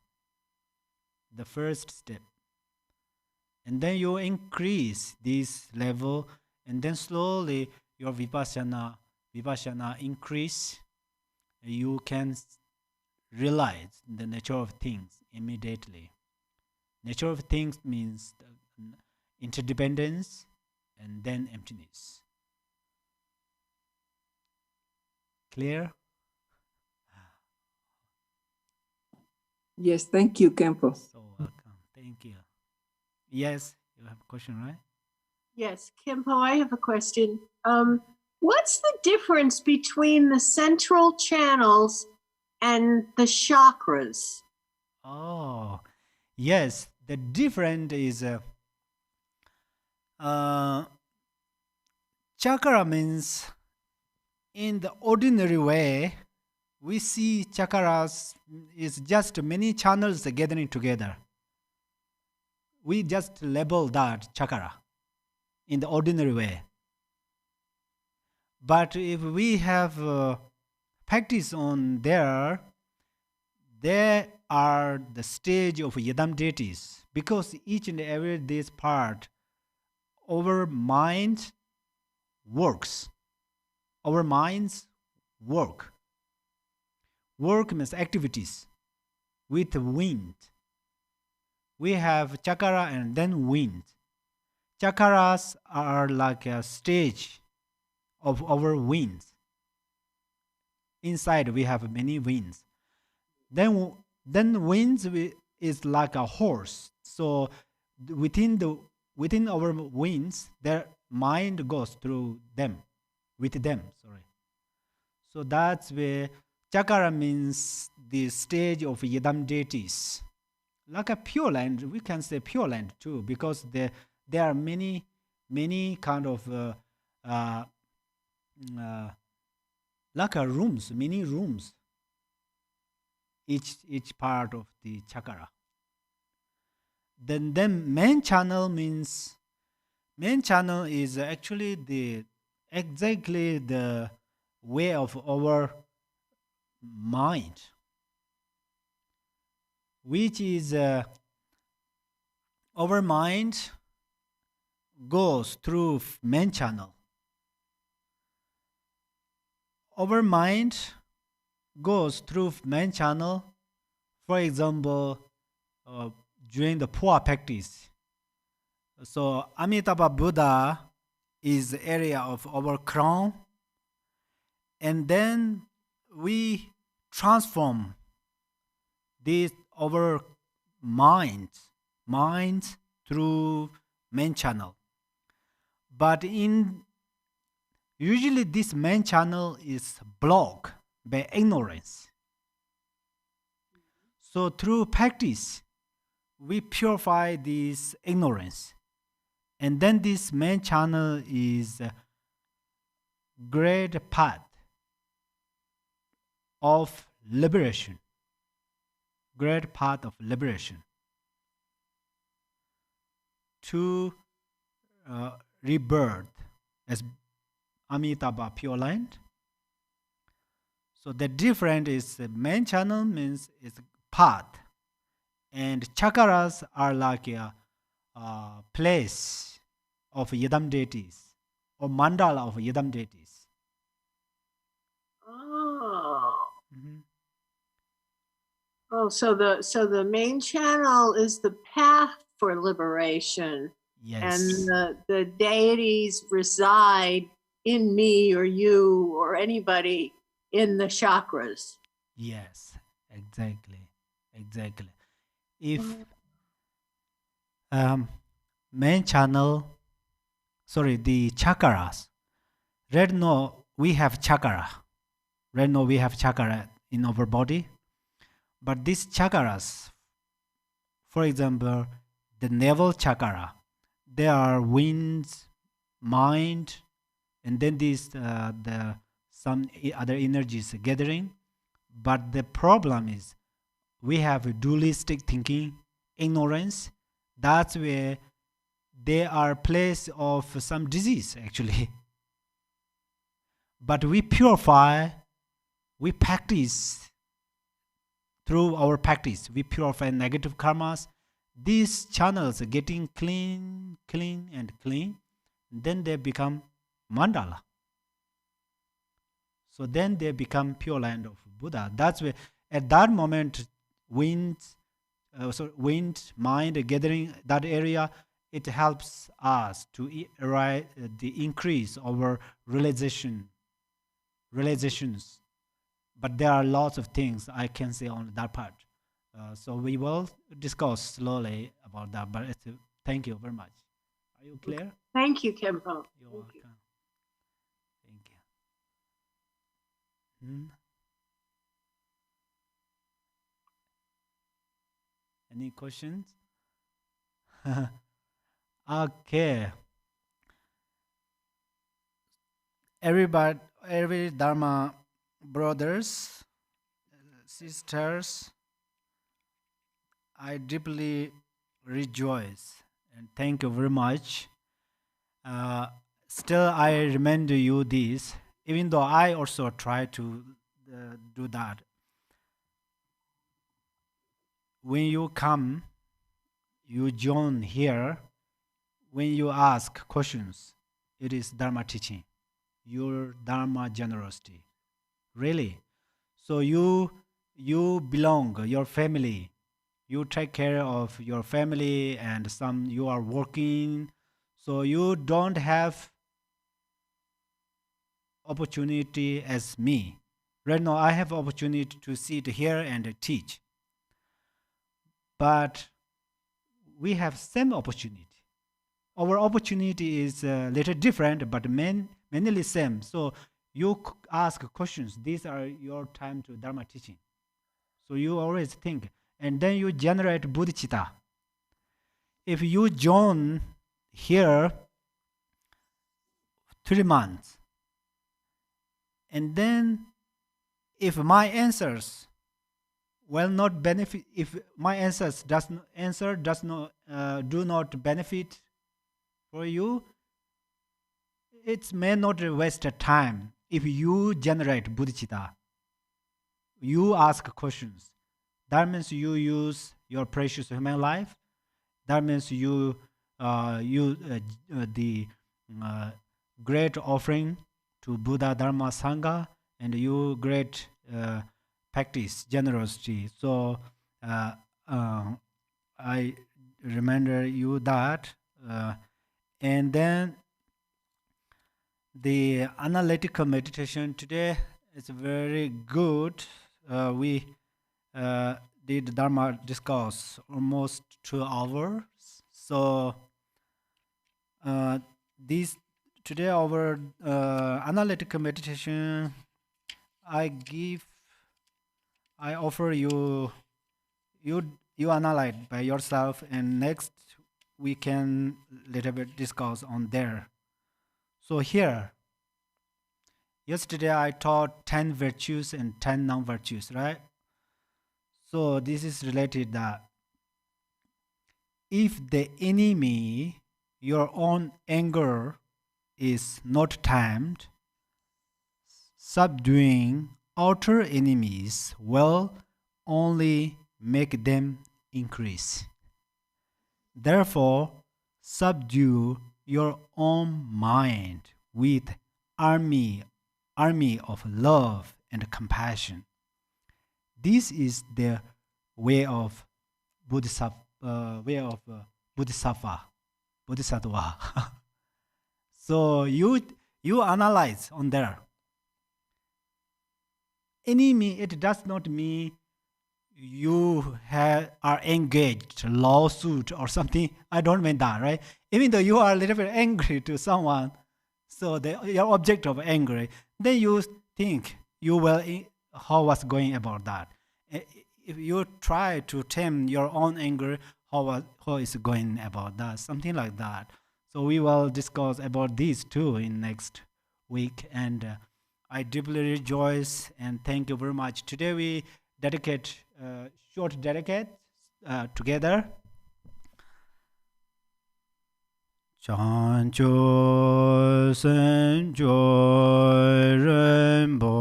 the first step. And then you increase this level, and then slowly your Vipashana increase. You can realize the nature of things immediately. Nature of things means interdependence and then emptiness. Clear? Yes, thank you, Khenpo. So welcome. Thank you. Yes, you have a question, right? Yes, Khenpo, I have a question. What's the difference between the central channels and the chakras? Oh, yes. The difference is chakra means in the ordinary way, we see chakras is just many channels gathering together. We just label that chakra in the ordinary way. But if we have practice on there are the stage of yadam deities, because each and every this part, our mind works. Our minds work. Work means activities with wind. We have chakra and then wind. Chakras are like a stage of our winds. Inside we have many winds. Then winds is like a horse. So within our winds, their mind goes through them, with them. Sorry. So that's where chakra means the stage of yadam deities. Like a pure land, we can say pure land too, because there are many kind of like a rooms, many rooms. Each part of the chakra. Then main channel means, main channel is actually exactly the way of our mind, which is our mind goes through main channel. Our mind goes through main channel. For example, during the puja practice. So Amitabha Buddha is the area of our crown, and then we transform this our mind through main channel. But usually this main channel is blocked by ignorance. So through practice, we purify this ignorance. And then this main channel is a great path of liberation. Great path of liberation. To rebirth as Amitabha Pure Land. So the difference is the main channel means it's path, and chakras are like a place of Yidam deities or mandala of Yidam deities. Oh. Oh, so the main channel is the path for liberation. Yes. And the deities reside in me or you or anybody in the chakras. Yes, exactly. If main channel, the chakras. Right now we have chakra. Right now we have chakra in our body. But these chakras, for example, the navel chakra, they are winds, mind, and then some other energies gathering. But the problem is we have dualistic thinking, ignorance. That's where they are place of some disease actually. But we purify, we practice. Through our practice, we purify negative karmas. These channels are getting clean, and clean. Then they become mandala. So then they become pure land of Buddha. That's where, at that moment, wind, mind gathering that area, it helps us to the increase our realizations. But there are lots of things I can say on that part. So we will discuss slowly about that. But thank you very much. Are you clear? Thank you, Khenpo. You're welcome. Thank you. Any questions? Okay. Every Dharma brothers, sisters, I deeply rejoice and thank you very much. Still, I remind you this, even though I also try to do that. When you come, you join here, when you ask questions, it is Dharma teaching, your Dharma generosity. Really. So you belong, your family. You take care of your family, and you are working. So you don't have opportunity as me. Right now I have opportunity to sit here and teach. But we have same opportunity. Our opportunity is a little different, but mainly same. So you ask questions. These are your time to Dharma teaching. So you always think, and then you generate bodhicitta. If you join here 3 months, and then if my answers will not benefit, if my answers do not benefit for you, it may not waste time. If you generate bodhicitta, you ask questions. That means you use your precious human life. That means you the great offering to Buddha, Dharma, Sangha, and you great practice generosity. So I remind you that, and then the analytical meditation today is very good. We did Dharma discourse almost 2 hours. So today our analytical meditation, I offer you analyze by yourself, and next we can little bit discuss on there. So here, yesterday I taught 10 virtues and 10 non-virtues, right? So this is related that if the enemy your own anger is not tamed, subduing outer enemies will only make them increase. Therefore, subdue your own mind with army of love and compassion. This is the way of bodhisattva. So you analyze on there. Enemy, it does not mean you are engaged lawsuit or something. I don't mean that, right? Even though you are a little bit angry to someone, so your object of anger, then you think you will how was going about that. If you try to tame your own anger, how is going about that, something like that. So we will discuss about these too in next week, and I deeply rejoice and thank you very much. Today we dedicate short dedicate together. Chancho senjo renpo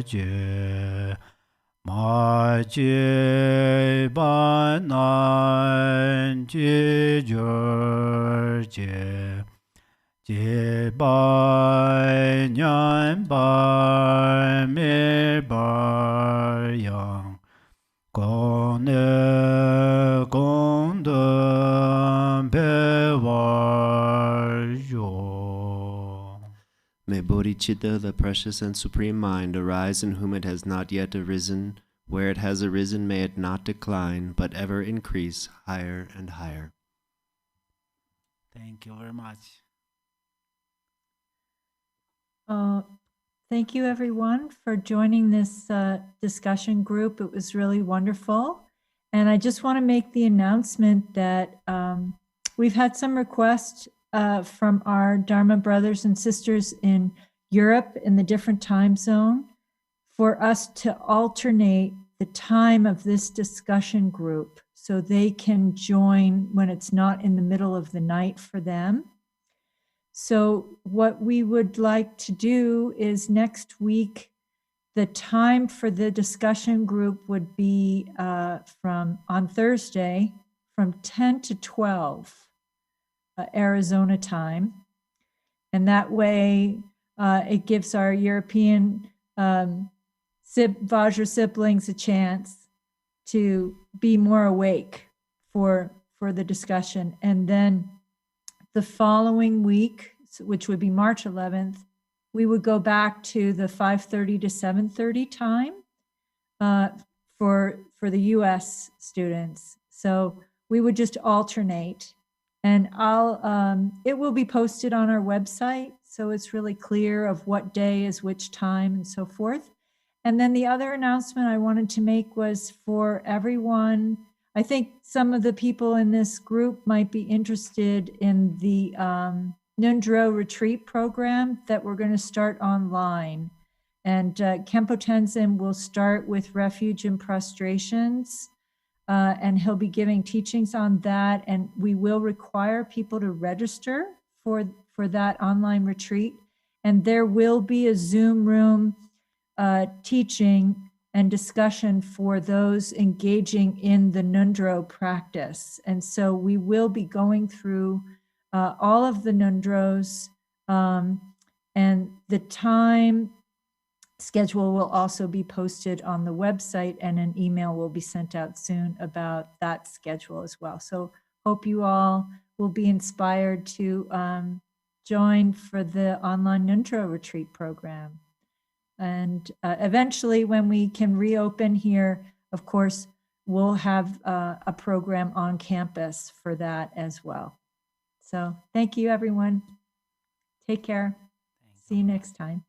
je ma je ba nan je jor je je ba nyan ba me ba yang QnA Ngondro May bodhicitta, the precious and supreme mind, arise in whom it has not yet arisen. Where it has arisen, may it not decline, but ever increase higher and higher. Thank you very much. Thank you, everyone, for joining this discussion group. It was really wonderful. And I just want to make the announcement that we've had some requests from our Dharma brothers and sisters in Europe in the different time zone for us to alternate the time of this discussion group so they can join when it's not in the middle of the night for them. So what we would like to do is next week, the time for the discussion group would be on Thursday from 10 to 12 Arizona time. And that way it gives our European Vajra siblings a chance to be more awake for the discussion. And then the following week, which would be March 11th, we would go back to the 5:30 to 7:30 time for the US students. So we would just alternate, and it will be posted on our website, so it's really clear of what day is which time and so forth. And then the other announcement I wanted to make was for everyone. I think some of the people in this group might be interested in the Ngondro retreat program that we're going to start online. And Khenpo Tenzin will start with refuge and prostrations, and he'll be giving teachings on that. And we will require people to register for that online retreat. And there will be a Zoom room teaching and discussion for those engaging in the Ngondro practice. And so we will be going through all of the Ngondros, and the time schedule will also be posted on the website, and an email will be sent out soon about that schedule as well. So hope you all will be inspired to join for the online Ngondro retreat program. And eventually, when we can reopen here, of course, we'll have a program on campus for that as well. So thank you, everyone. Take care. See you next time.